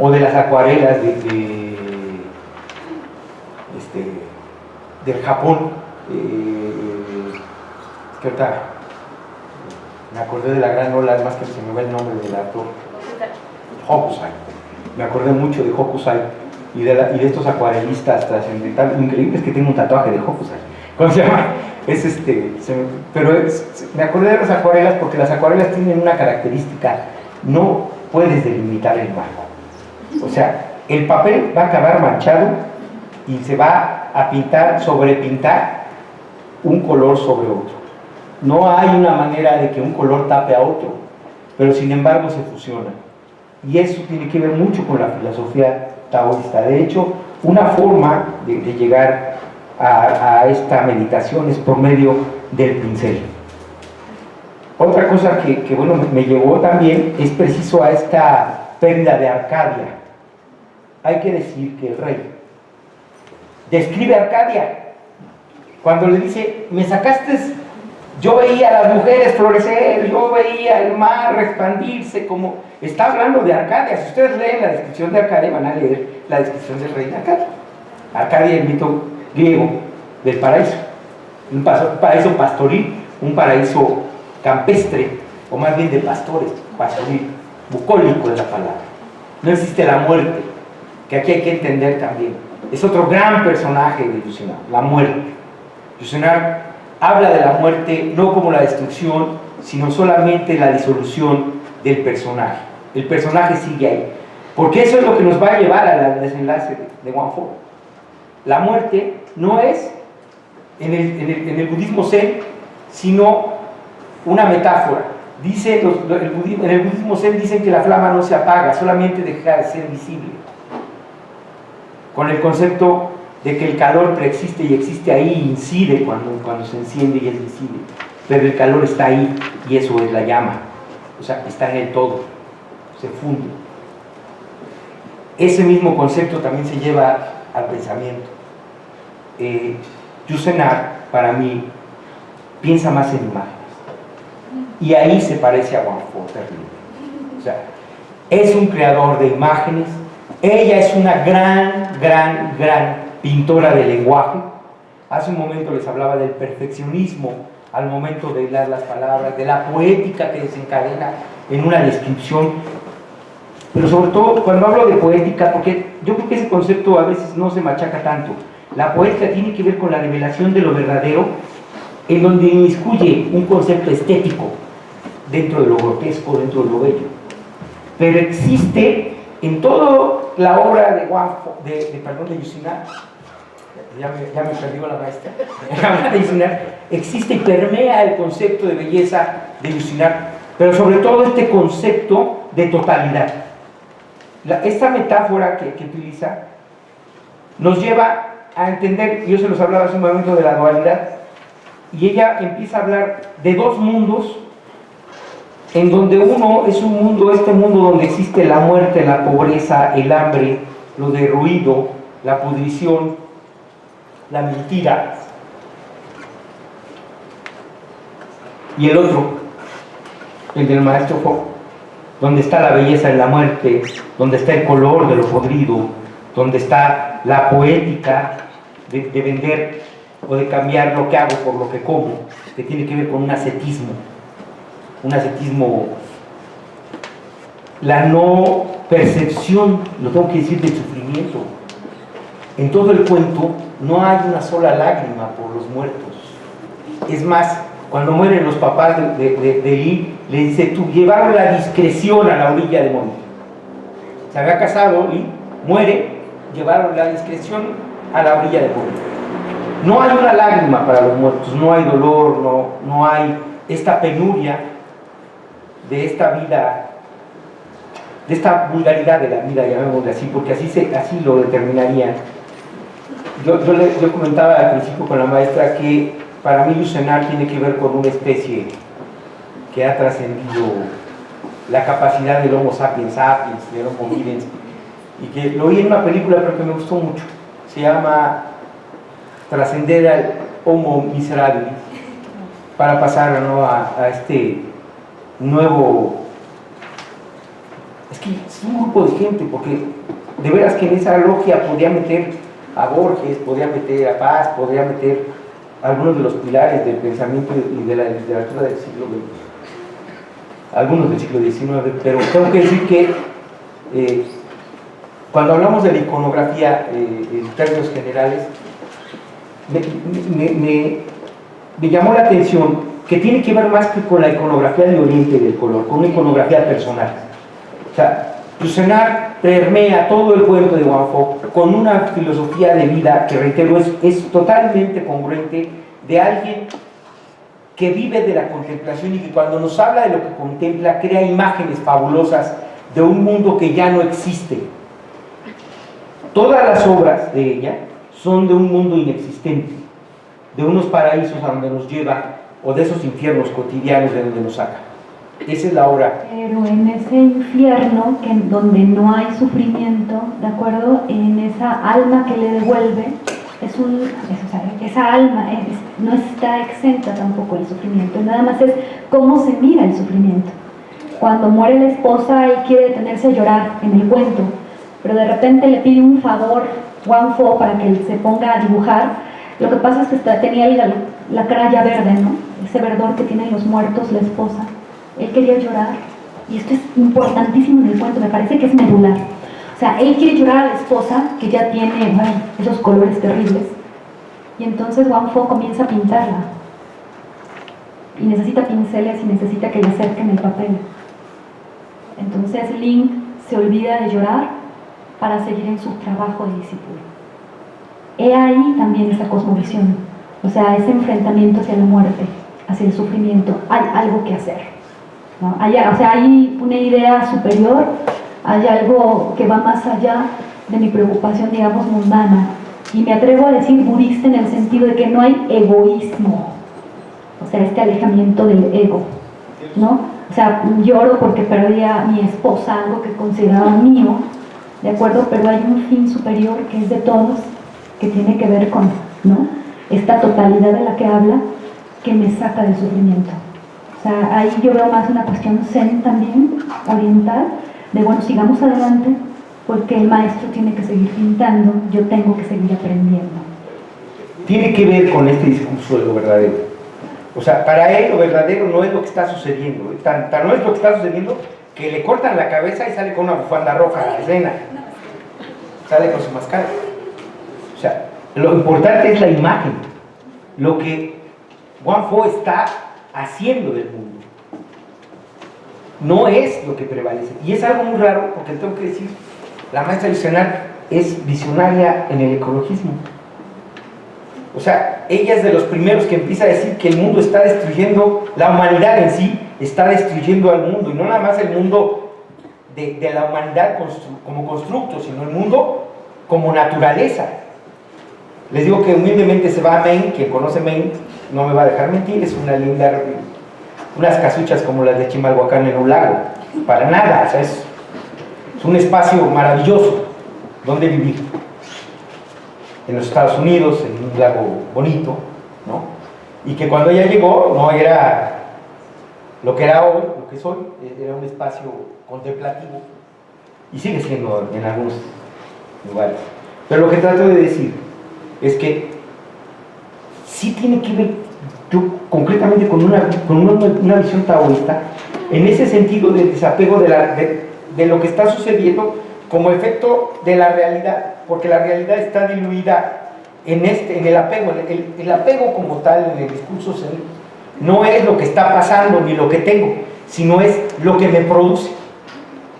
o de las acuarelas del Japón. Es que ahorita me acordé de la gran ola, además que se me va el nombre del actor, Hokusai. Me acordé mucho de Hokusai y de estos acuarelistas trascendentales increíbles, que tienen un tatuaje de Hokusai. ¿Cómo se llama? Me acordé de las acuarelas porque las acuarelas tienen una característica: no puedes delimitar el marco. O sea, el papel va a acabar manchado y se va a pintar, sobrepintar un color sobre otro. No hay una manera de que un color tape a otro, pero sin embargo se fusiona. Y eso tiene que ver mucho con la filosofía taoísta. De hecho, una forma de llegar a esta meditación es por medio del pincel. Otra cosa que bueno, me llevó también es preciso a esta pérdida de Arcadia. Hay que decir que el rey describe Arcadia cuando le dice: me sacaste, yo veía a las mujeres florecer, yo veía el mar expandirse, como está hablando de Arcadia. Si ustedes leen la descripción de Arcadia, van a leer la descripción del rey de Arcadia. Arcadia, el mito griego del paraíso, un paraíso pastoril, un paraíso campestre, o más bien de pastores, pastoril, bucólico es la palabra. No existe la muerte, que aquí hay que entender también. Es otro gran personaje de Yourcenar, la muerte. Yourcenar habla de la muerte no como la destrucción, sino solamente la disolución del personaje. El personaje sigue ahí, porque eso es lo que nos va a llevar al desenlace de Wangfo. La muerte no es en el budismo zen, sino una metáfora. En el budismo zen dicen que la flama no se apaga, solamente deja de ser visible, con el concepto de que el calor preexiste y existe ahí, incide cuando se enciende y es visible, pero el calor está ahí y eso es la llama, o sea, está en el todo, se funde. Ese mismo concepto también se lleva al pensamiento. Yourcenar, para mí, piensa más en imágenes, y ahí se parece a Wangfo terrible. O sea, es un creador de imágenes. Ella es una gran pintora de lenguaje. Hace un momento les hablaba del perfeccionismo al momento de hilar las palabras, de la poética que desencadena en una descripción. Pero sobre todo cuando hablo de poética, porque yo creo que ese concepto a veces no se machaca tanto. La poética tiene que ver con la revelación de lo verdadero, en donde inmiscuye un concepto estético dentro de lo grotesco, dentro de lo bello. Pero existe en toda la obra de Yourcenar, ya me perdió la maestra, en la obra de Yourcenar existe y permea el concepto de belleza de Yourcenar, pero sobre todo este concepto de totalidad. Esta metáfora que utiliza nos lleva a entender, yo se los hablaba hace un momento de la dualidad, y ella empieza a hablar de dos mundos, en donde uno es un mundo, este mundo donde existe la muerte, la pobreza, el hambre, lo derruido, la pudrición, la mentira, y el otro, el del maestro Fo, donde está la belleza en la muerte, donde está el color de lo podrido, donde está la poética de vender o de cambiar lo que hago por lo que como, que tiene que ver con un ascetismo, la no percepción, lo tengo que decir, del sufrimiento. En todo el cuento no hay una sola lágrima por los muertos. Es más, cuando mueren los papás de Lee, le dice: tú llevaron la discreción a la orilla de morir. Se había casado, Lee muere, llevaron la discreción a la orilla de morir. No hay una lágrima para los muertos, no hay dolor, no hay esta penuria de esta vida, de esta vulgaridad de la vida, llamémosle así, porque así lo determinarían. Yo comentaba al principio con la maestra que para mí Yourcenar tiene que ver con una especie que ha trascendido la capacidad del Homo sapiens sapiens, del Homo videns, y que lo vi en una película pero que me gustó mucho. Se llama Trascender al Homo Miserabilis, para pasar, ¿no?, a este nuevo. Es que es un grupo de gente, porque de veras que en esa logia podía meter a Borges, podía meter a Paz, podría meter algunos de los pilares del pensamiento y de la literatura del siglo XX, algunos del siglo XIX, pero tengo que decir que cuando hablamos de la iconografía en términos generales, me llamó la atención que tiene que ver más que con la iconografía de Oriente del color, con una iconografía personal. O sea, Yourcenar permea todo el cuento de Wang Fo con una filosofía de vida que, reitero, es totalmente congruente de alguien que vive de la contemplación y que cuando nos habla de lo que contempla crea imágenes fabulosas de un mundo que ya no existe. Todas las obras de ella son de un mundo inexistente, de unos paraísos a donde nos lleva, o de esos infiernos cotidianos de donde nos saca. Esa es la obra. Pero en ese infierno, donde no hay sufrimiento, ¿de acuerdo? En esa alma que le devuelve, esa alma no está exenta tampoco del sufrimiento, nada más es cómo se mira el sufrimiento. Cuando muere la esposa, él quiere detenerse a llorar en el cuento, pero de repente le pide un favor Wang Fo para que él se ponga a dibujar. Lo que pasa es que tenía la cara ya verde, ¿no? Ese verdor que tienen los muertos, la esposa. Él quería llorar, y esto es importantísimo en el cuento, me parece que es medular. O sea, él quiere llorar a la esposa, que ya tiene esos colores terribles, y entonces Wang Fo comienza a pintarla. Y necesita pinceles y necesita que le acerquen el papel. Entonces Link se olvida de llorar para seguir en su trabajo de discípulo. He ahí también esa cosmovisión, o sea, ese enfrentamiento hacia la muerte, hacia el sufrimiento. Hay algo que hacer, ¿no? Hay una idea superior, hay algo que va más allá de mi preocupación, digamos, mundana. Y me atrevo a decir budista en el sentido de que no hay egoísmo, o sea, este alejamiento del ego, ¿no? O sea, lloro porque perdí a mi esposa, algo que consideraba mío, ¿de acuerdo? Pero hay un fin superior que es de todos, que tiene que ver con, ¿no?, esta totalidad de la que habla, que me saca del sufrimiento. O sea, ahí yo veo más una cuestión zen también, oriental, de bueno, sigamos adelante, porque el maestro tiene que seguir pintando, yo tengo que seguir aprendiendo. Tiene que ver con este discurso de lo verdadero. O sea, para él lo verdadero no es lo que está sucediendo, tan no es lo que está sucediendo que le cortan la cabeza y sale con una bufanda roja a la escena, sale con su máscara. O sea, lo importante es la imagen, lo que Wang Fo está haciendo del mundo. No es lo que prevalece. Y es algo muy raro, porque tengo que decir, la maestra Yourcenar es visionaria en el ecologismo. O sea, ella es de los primeros que empieza a decir que el mundo está destruyendo, la humanidad en sí está destruyendo al mundo, y no nada más el mundo de la humanidad como constructo, sino el mundo como naturaleza. Les digo que humildemente se va a Maine, quien conoce Maine no me va a dejar mentir, es una linda, unas casuchas como las de Chimalhuacán en un lago, para nada, o sea, es un espacio maravilloso donde vivir. En los Estados Unidos, en un lago bonito, ¿no? Y que cuando ella llegó no era lo que era hoy, lo que es hoy, era un espacio contemplativo, y sigue siendo en algunos lugares. Pero lo que trato de decir es que sí tiene que ver, yo concretamente, con una visión taoísta, en ese sentido de desapego de lo que está sucediendo como efecto de la realidad, porque la realidad está diluida en el apego. El apego como tal en el discurso zen no es lo que está pasando ni lo que tengo, sino es lo que me produce.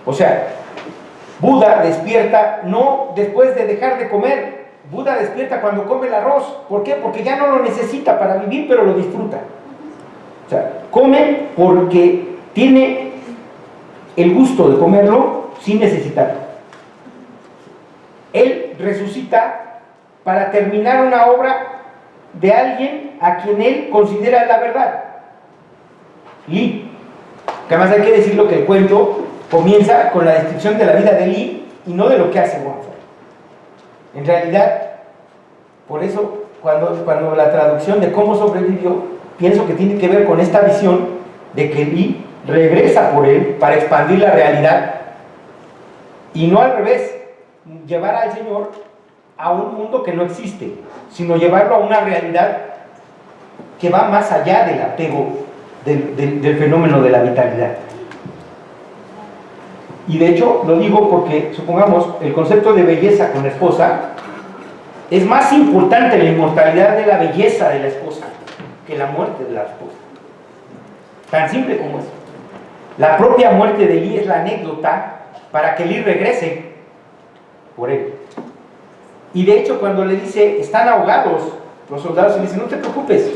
O sea, Buda despierta no después de dejar de comer, Buda despierta cuando come el arroz. ¿Por qué? Porque ya no lo necesita para vivir, pero lo disfruta. O sea, come porque tiene el gusto de comerlo sin necesitarlo. Él resucita para terminar una obra de alguien a quien él considera la verdad. Li. Que además hay que decirlo que el cuento comienza con la descripción de la vida de Li y no de lo que hace Wang Fo. En realidad, por eso, cuando la traducción de cómo sobrevivió, pienso que tiene que ver con esta visión de que Li regresa por él para expandir la realidad y no al revés, llevar al Señor a un mundo que no existe, sino llevarlo a una realidad que va más allá del apego del fenómeno de la vitalidad. Y de hecho lo digo porque, supongamos, el concepto de belleza con la esposa es más importante la inmortalidad de la belleza de la esposa que la muerte de la esposa. Tan simple como eso. La propia muerte de Elí es la anécdota para que Elí regrese por él. Y de hecho, cuando le dice, están ahogados los soldados, y le dice, no te preocupes,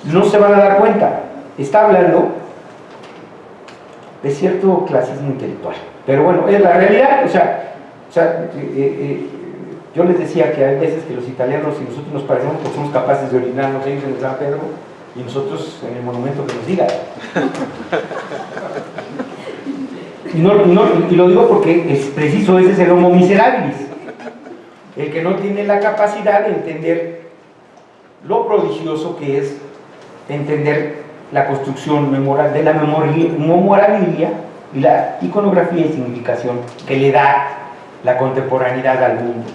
no se van a dar cuenta. Está hablando de cierto clasismo intelectual. Pero bueno, es la realidad. Yo les decía que hay veces que los italianos y nosotros nos parecemos porque somos capaces de orinarnos ellos en el San Pedro y nosotros en el monumento que nos diga. Y lo digo porque es preciso, ese es el homo miserabilis, el que no tiene la capacidad de entender lo prodigioso que es entender la construcción de la memorabilia y la iconografía y significación que le da la contemporaneidad al mundo.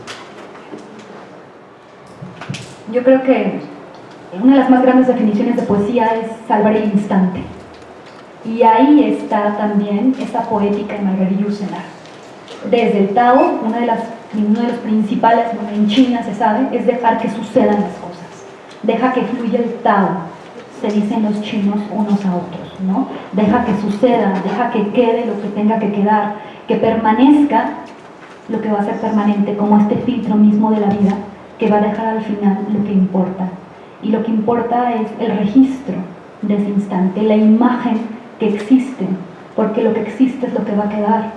Yo creo que una de las más grandes definiciones de poesía es salvar el instante. Y ahí está también esa poética de Marguerite Yourcenar. Desde el Tao, uno de los principales, bueno, en China se sabe, es dejar que sucedan las cosas. Deja que fluya el Tao, se dicen los chinos unos a otros, ¿no? Deja que suceda, deja que quede lo que tenga que quedar, que permanezca lo que va a ser permanente, como este filtro mismo de la vida, que va a dejar al final lo que importa. Y lo que importa es el registro de ese instante, la imagen que existe, porque lo que existe es lo que va a quedar.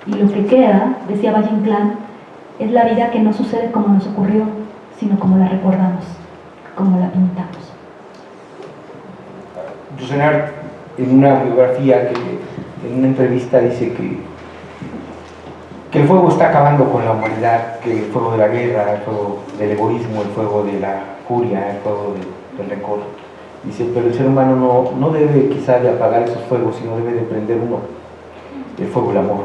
Y lo que queda, decía Valle Inclán, es la vida que no sucede como nos ocurrió, sino como la recordamos, como la pintamos. Yourcenar, en una biografía, en una entrevista, dice que el fuego está acabando con la humanidad, que el fuego de la guerra, el fuego del egoísmo, el fuego de la furia, el fuego del rencor. Dice, pero el ser humano no debe quizá de apagar esos fuegos, sino debe de prender uno, el fuego del amor.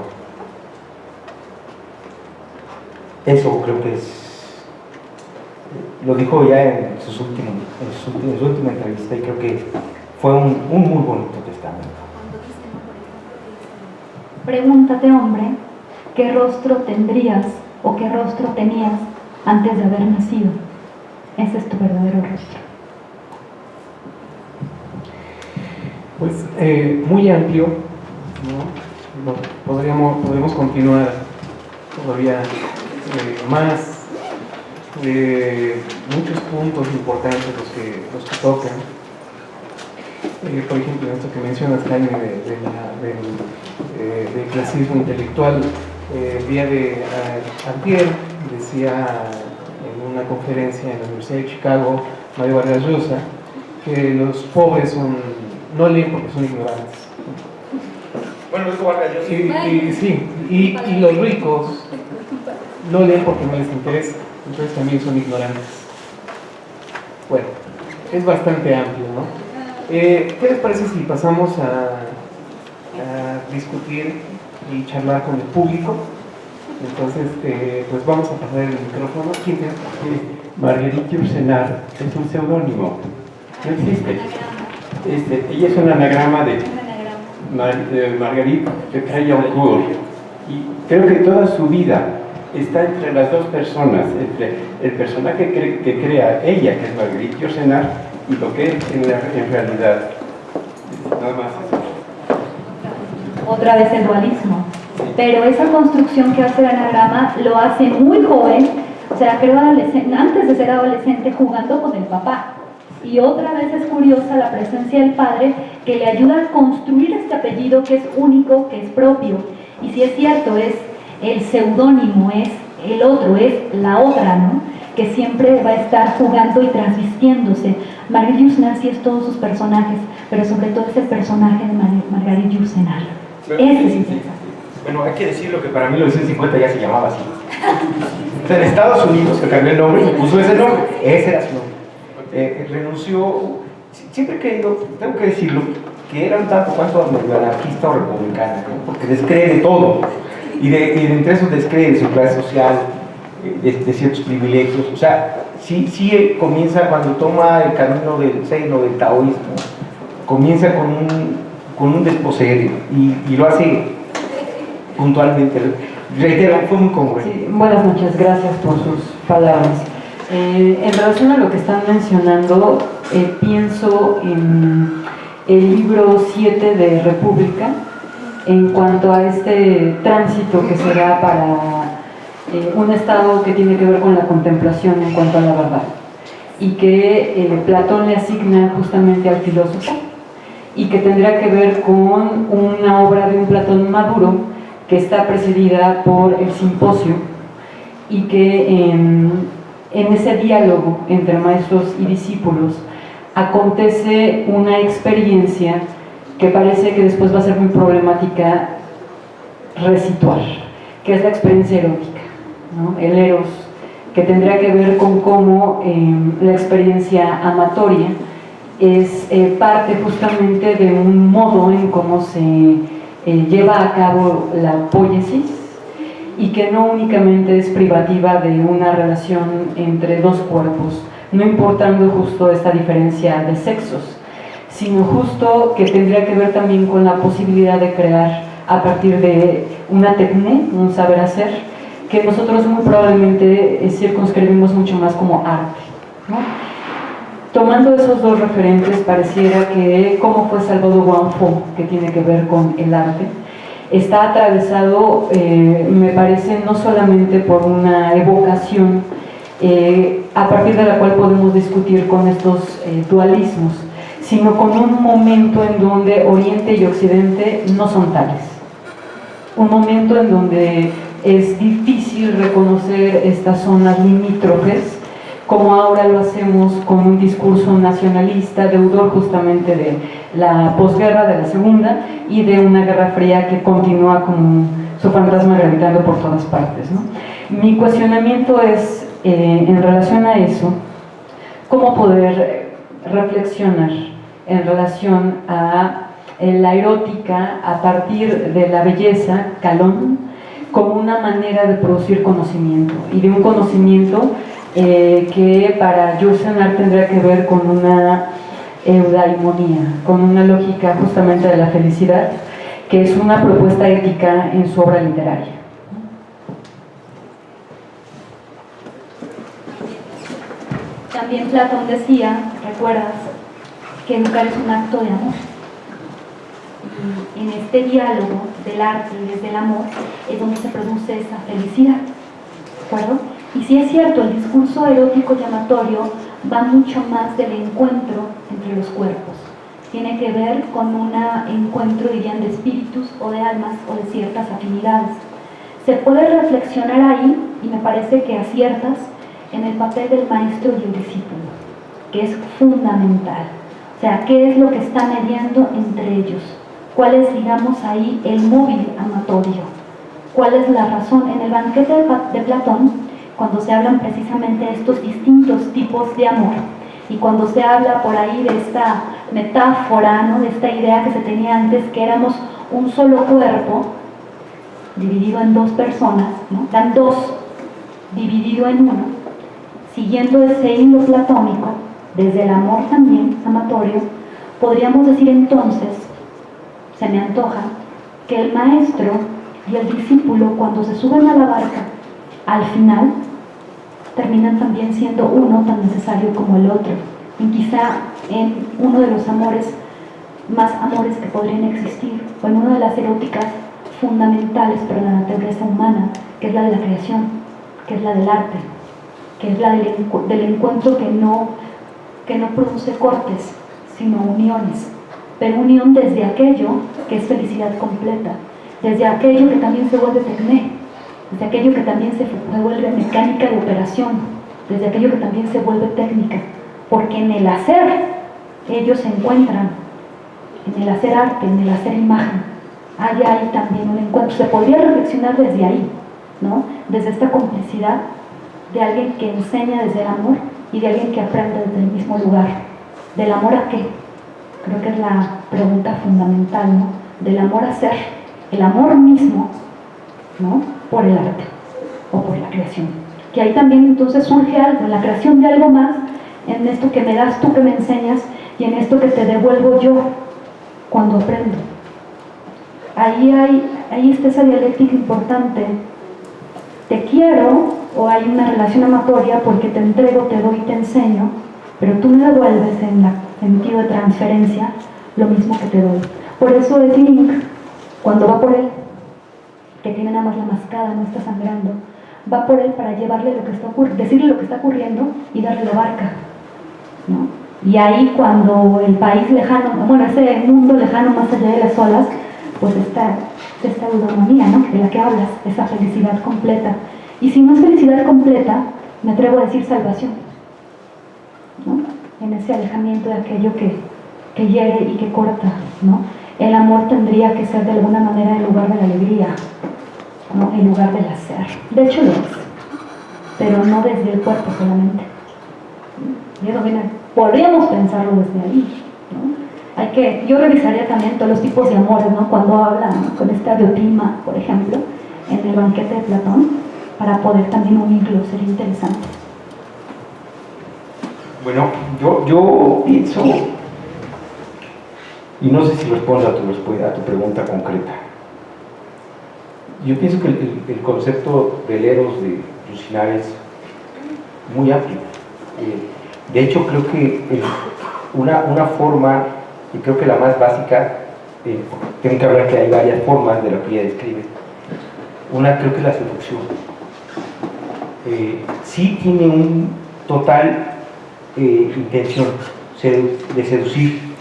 Eso creo que lo dijo ya en su última entrevista, y creo que fue un muy bonito testamento. Pregúntate, hombre, ¿qué rostro tendrías o qué rostro tenías antes de haber nacido? Ese es tu verdadero rostro. Pues muy amplio, ¿no? Podríamos continuar todavía más, muchos puntos importantes los que tocan. Por ejemplo, esto que mencionas, Jaime, del clasismo intelectual. El día de antier decía en una conferencia en la Universidad de Chicago Mario Vargas Llosa que los pobres no leen porque son ignorantes. Bueno, dijo Vargas Llosa. Y los ricos no leen porque no les interesa, entonces también son ignorantes. Bueno, es bastante amplio, ¿no? ¿Qué les parece si pasamos a discutir y charlar con el público? Entonces, pues vamos a pasar el micrófono. ¿Quién es? Marguerite Yourcenar es un seudónimo, no existe. Ella es un anagrama de Marguerite de Crayoncourt, y creo que toda su vida está entre las dos personas, entre el personaje que crea ella, que es Marguerite Yourcenar, y lo que es en realidad. Nada más eso. Otra vez el dualismo. Pero esa construcción que hace el anagrama lo hace muy joven, o sea, creo antes de ser adolescente, jugando con el papá. Y otra vez es curiosa la presencia del padre, que le ayuda a construir este apellido que es único, que es propio. Y si es cierto, es el seudónimo, es el otro, es la otra, ¿no? Que siempre va a estar jugando y transvistiéndose. Marguerite Yourcenar sí es todos sus personajes, pero sobre todo es el personaje de Marguerite Yourcenar. Ese sí. Bueno, hay que decirlo que para 1950 ya se llamaba así. O sea, en Estados Unidos se cambió el nombre y puso ese nombre. Ese era su nombre. Renunció. Siempre he creído, tengo que decirlo, que era un tanto cuanto anarquista o republicana, ¿no? Porque descree de todo. Y entre esos descree de su clase social, de ciertos privilegios. O sea, sí comienza cuando toma el camino del seno, del taoísmo, comienza con un desposeer y lo hace puntualmente. Reitero, fue muy congruente. Sí, buenas noches, gracias por sus palabras. En relación a lo que están mencionando, pienso en el libro 7 de República, en cuanto a este tránsito que se da para un estado que tiene que ver con la contemplación en cuanto a la verdad, y que Platón le asigna justamente al filósofo, y que tendrá que ver con una obra de un Platón maduro que está precedida por el simposio, y que en ese diálogo entre maestros y discípulos acontece una experiencia que parece que después va a ser muy problemática resituar, que es la experiencia erótica, ¿no? El eros, que tendrá que ver con cómo la experiencia amatoria es parte justamente de un modo en cómo se lleva a cabo la poiesis, y que no únicamente es privativa de una relación entre dos cuerpos, no importando justo esta diferencia de sexos, sino justo que tendría que ver también con la posibilidad de crear a partir de una techné, un saber hacer, que nosotros muy probablemente circunscribimos mucho más como arte, ¿no? Tomando esos dos referentes, pareciera que cómo fue Salvador Wangfo, que tiene que ver con el arte, está atravesado, me parece, no solamente por una evocación a partir de la cual podemos discutir con estos dualismos, sino con un momento en donde Oriente y Occidente no son tales. Un momento en donde es difícil reconocer estas zonas limítrofes, como ahora lo hacemos con un discurso nacionalista, deudor justamente de la posguerra, de la segunda, y de una guerra fría que continúa con su fantasma gravitando por todas partes, ¿no? Mi cuestionamiento es, en relación a eso, cómo poder reflexionar en relación a la erótica a partir de la belleza, Calón, como una manera de producir conocimiento, y de un conocimiento que para Jules Renard tendrá que ver con una eudaimonía, con una lógica justamente de la felicidad, que es una propuesta ética en su obra literaria. También Platón decía, ¿recuerdas?, que educar es un acto de amor. Y en este diálogo del arte y desde el amor es donde se produce esa felicidad, ¿de acuerdo? Y sí es cierto, el discurso erótico y amatorio va mucho más del encuentro entre los cuerpos. Tiene que ver con un encuentro, dirían, de espíritus o de almas o de ciertas afinidades. Se puede reflexionar ahí, y me parece que aciertas, en el papel del maestro y el discípulo, que es fundamental. O sea, ¿qué es lo que está mediando entre ellos? ¿Cuál es, digamos, ahí el móvil amatorio? ¿Cuál es la razón? En el banquete de Platón, cuando se hablan precisamente de estos distintos tipos de amor, y cuando se habla por ahí de esta metáfora, ¿no?, de esta idea que se tenía antes, que éramos un solo cuerpo, dividido en dos personas, ¿no?, dan dos, dividido en uno, siguiendo ese hilo platónico, desde el amor también amatorio, podríamos decir entonces, se me antoja, que el maestro y el discípulo, cuando se suben a la barca, al final terminan también siendo uno tan necesario como el otro, y quizá en uno de los amores más amores que podrían existir, o en una de las eróticas fundamentales para la naturaleza humana, que es la de la creación, que es la del arte, que es la del encuentro que no produce cortes, sino uniones, pero unión desde aquello que es felicidad completa, desde aquello que también se vuelve techné, desde aquello que también se vuelve mecánica de operación, desde aquello que también se vuelve técnica, porque en el hacer ellos se encuentran, en el hacer arte, en el hacer imagen, hay ahí también un encuentro. Se podría reflexionar desde ahí, ¿no?, desde esta complicidad de alguien que enseña desde el amor y de alguien que aprende desde el mismo lugar. ¿Del amor a qué? Creo que es la pregunta fundamental, ¿no? Del amor a ser, el amor mismo, ¿no?, por el arte o por la creación. Que ahí también entonces surge algo, en la creación de algo más, en esto que me das tú, que me enseñas, y en esto que te devuelvo yo cuando aprendo. Ahí está esa dialéctica importante. Te quiero, o hay una relación amatoria porque te entrego, te doy, te enseño, pero tú me devuelves en el sentido de transferencia lo mismo que te doy. Por eso es Link, cuando va por él, que tiene nada más la mascada, no está sangrando, va por él para llevarle lo que está decirle lo que está ocurriendo y darle la barca, ¿no? Y ahí cuando el país lejano, bueno, ese mundo lejano más allá de las olas, pues está esta eudamonía, ¿no?, de la que hablas, esa felicidad completa. Y si no es felicidad completa, me atrevo a decir salvación, ¿no?, en ese alejamiento de aquello que hiere y que corta, ¿no? El amor tendría que ser de alguna manera el lugar de la alegría, ¿no?, el lugar del hacer. De hecho lo es, pero no desde el cuerpo solamente. Y eso viene, podríamos pensarlo desde ahí, ¿no? Yo revisaría también todos los tipos de amores, ¿no?, cuando hablan con esta Diotima, por ejemplo, en el banquete de Platón, para poder también unirlo, sería interesante. Bueno, yo pienso, y no sé si respondo a tu pregunta concreta. Yo pienso que el concepto del Eros de Lucinar es muy amplio. De hecho, creo que una forma, y creo que la más básica, tengo que hablar que hay varias formas de lo que ella describe. Una creo que es la seducción. Sí tiene un total intención de seducir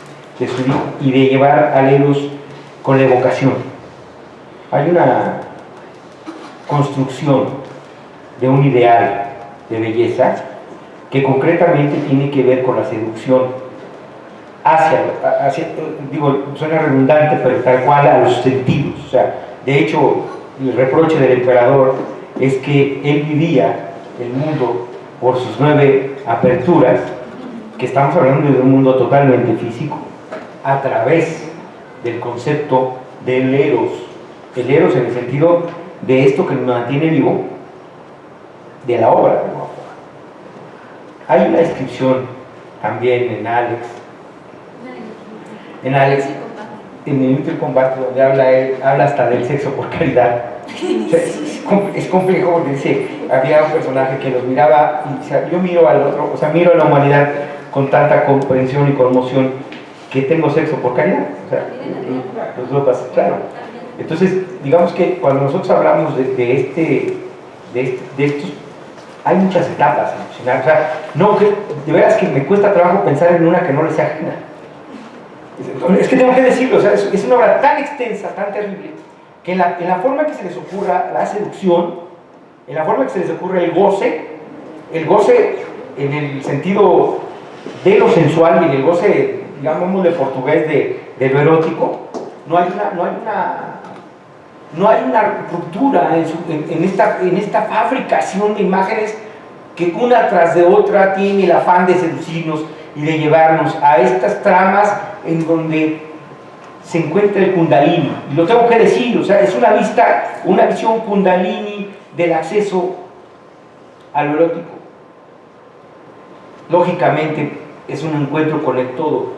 y de llevar al Eros con la evocación. Hay una construcción de un ideal de belleza que concretamente tiene que ver con la seducción hacia, digo, suena redundante, pero tal cual a los sentidos. O sea, de hecho, el reproche del emperador es que él vivía el mundo por sus 9 aperturas, que estamos hablando de un mundo totalmente físico, a través del concepto del Eros. El Eros en el sentido de esto que nos mantiene vivo, de la obra. Hay una descripción también en Alex, en el Mito y Combate, donde habla hasta del sexo por caridad. O sea, es complejo, porque dice, había un personaje que los miraba y decía, yo miro al otro, o sea, miro a la humanidad con tanta comprensión y conmoción que tengo sexo por caridad. O sea, los dos pasan, claro. Entonces, digamos que cuando nosotros hablamos de estos, hay muchas etapas emocionales. O sea, no, de veras que me cuesta trabajo pensar en una que no le sea ajena. Es que tengo que decirlo, o sea, es una obra tan extensa, tan terrible, que en la forma que se les ocurra la seducción, en la forma que se les ocurre el goce en el sentido de lo sensual y en el goce, digamos, de portugués de lo erótico, no hay una ruptura en esta fabricación de imágenes que una tras de otra tiene el afán de seducirnos y de llevarnos a estas tramas en donde se encuentra el kundalini. Y lo tengo que decir, o sea, es una visión kundalini del acceso a lo erótico. Lógicamente es un encuentro con el todo.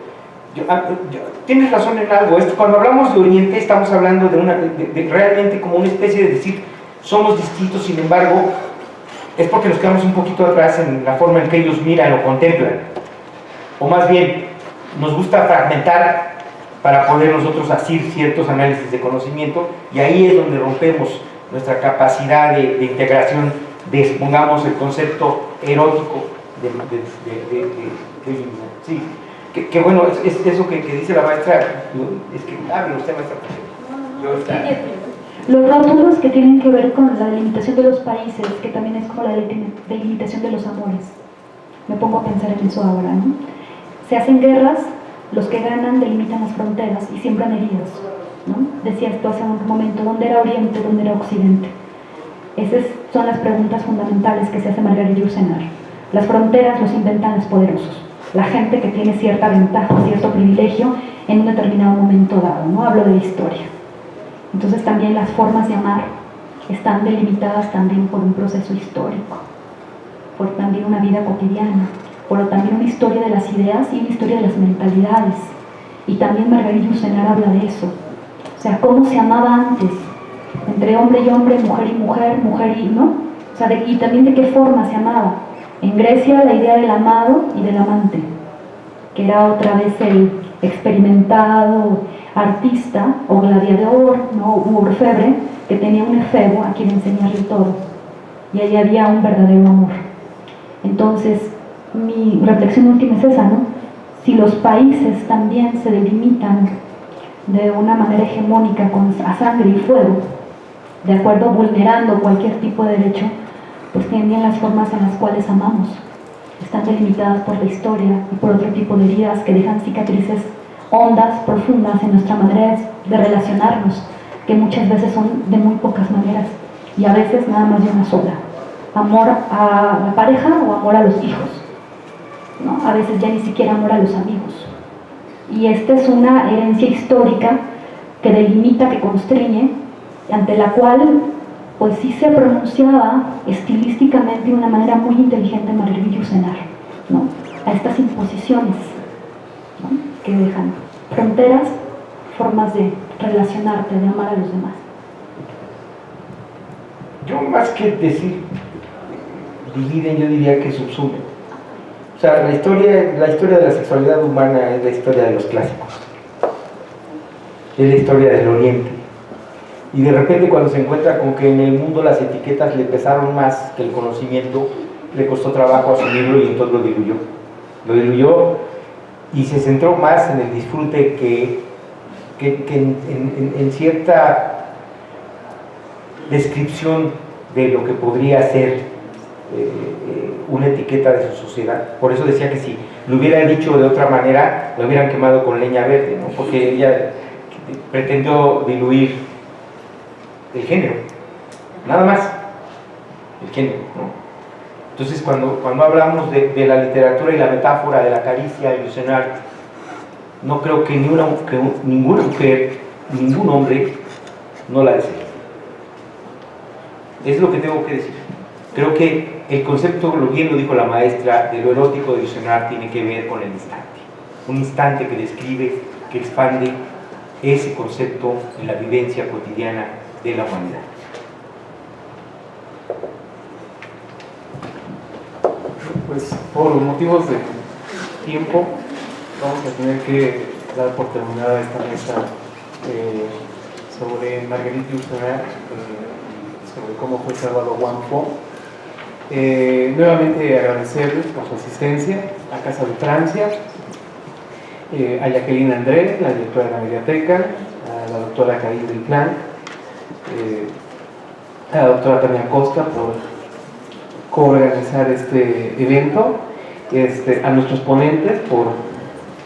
Tienes razón en algo. Cuando hablamos de Oriente estamos hablando de realmente como una especie de decir somos distintos, sin embargo es porque nos quedamos un poquito atrás en la forma en que ellos miran o contemplan, o más bien nos gusta fragmentar para poder nosotros hacer ciertos análisis de conocimiento, y ahí es donde rompemos nuestra capacidad de integración de, pongamos, el concepto erótico sí. Que bueno, es eso que dice la maestra, es que hable usted, maestra. Los rótulos que tienen que ver con la delimitación de los países, que también es como la delimitación de los amores. Me pongo a pensar en eso ahora, ¿no? Se hacen guerras, los que ganan delimitan las fronteras y siembran heridos, ¿no? Decía esto hace un momento, ¿dónde era Oriente, dónde era Occidente? Esas son las preguntas fundamentales que se hace Margarita Yourcenar. Las fronteras los inventan los poderosos, la gente que tiene cierta ventaja o cierto privilegio en un determinado momento dado, ¿no? Hablo de historia. Entonces también las formas de amar están delimitadas también por un proceso histórico, por también una vida cotidiana, por también una historia de las ideas y una historia de las mentalidades. Y también Margarita Yourcenar habla de eso. O sea, cómo se amaba antes, entre hombre y hombre, mujer y mujer, mujer y, ¿no? O sea, y también de qué forma se amaba. En Grecia, la idea del amado y del amante, que era otra vez el experimentado artista o gladiador, ¿no? U orfebre, que tenía un efebo a quien enseñarle todo. Y ahí había un verdadero amor. Entonces, mi reflexión última es esa, ¿no? Si los países también se delimitan de una manera hegemónica a sangre y fuego, de acuerdo, vulnerando cualquier tipo de derecho, pues también las formas en las cuales amamos están delimitadas por la historia y por otro tipo de heridas que dejan cicatrices hondas, profundas en nuestra manera de relacionarnos, que muchas veces son de muy pocas maneras y a veces nada más de una sola. Amor a la pareja o amor a los hijos, ¿no? A veces ya ni siquiera amor a los amigos. Y esta es una herencia histórica que delimita, que constriñe, ante la cual pues sí se pronunciaba estilísticamente de una manera muy inteligente Marguerite Yourcenar, ¿no? A estas imposiciones, ¿no? Que dejan fronteras, formas de relacionarte, de amar a los demás. Yo más que decir dividen, yo diría que subsumen. O sea, la historia de la sexualidad humana es la historia de los clásicos, es la historia del Oriente. Y de repente cuando se encuentra con que en el mundo las etiquetas le pesaron más que el conocimiento, le costó trabajo asumirlo y entonces lo diluyó. Lo diluyó y se centró más en el disfrute que en cierta descripción de lo que podría ser una etiqueta de su sociedad. Por eso decía que si lo hubiera dicho de otra manera, lo hubieran quemado con leña verde, ¿no? Porque ella pretendió diluir el género, nada más, el género, ¿no? Entonces cuando hablamos de la literatura y la metáfora de la caricia y Yourcenar, no creo que ninguna mujer, ningún hombre no la desee. Es lo que tengo que decir. Creo que el concepto, bien lo dijo la maestra, de lo erótico de Yourcenar tiene que ver con el instante. Un instante que describe, que expande ese concepto en la vivencia cotidiana de la humanidad. Pues por motivos de tiempo vamos a tener que dar por terminada esta mesa sobre Marguerite Yourcenar, sobre cómo fue salvado Wang Fo. Nuevamente agradecerles por su asistencia a Casa de Francia, a Jacqueline André, la directora de la Mediateca, a la doctora Karine Delplanque, a la doctora Tania Costa por coorganizar este evento, a nuestros ponentes por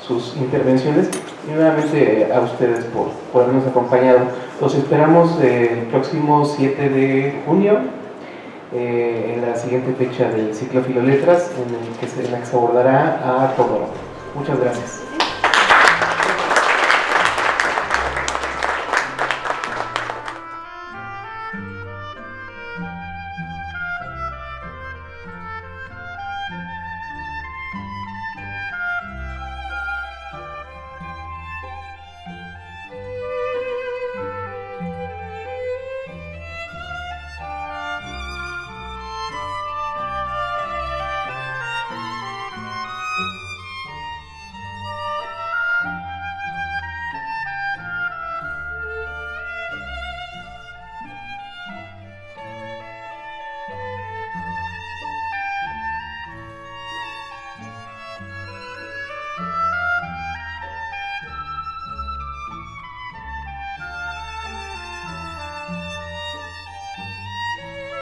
sus intervenciones y nuevamente a ustedes por habernos acompañado. Los esperamos el próximo 7 de junio en la siguiente fecha del ciclo Filoletras en la que se abordará a Todoro. Muchas gracias.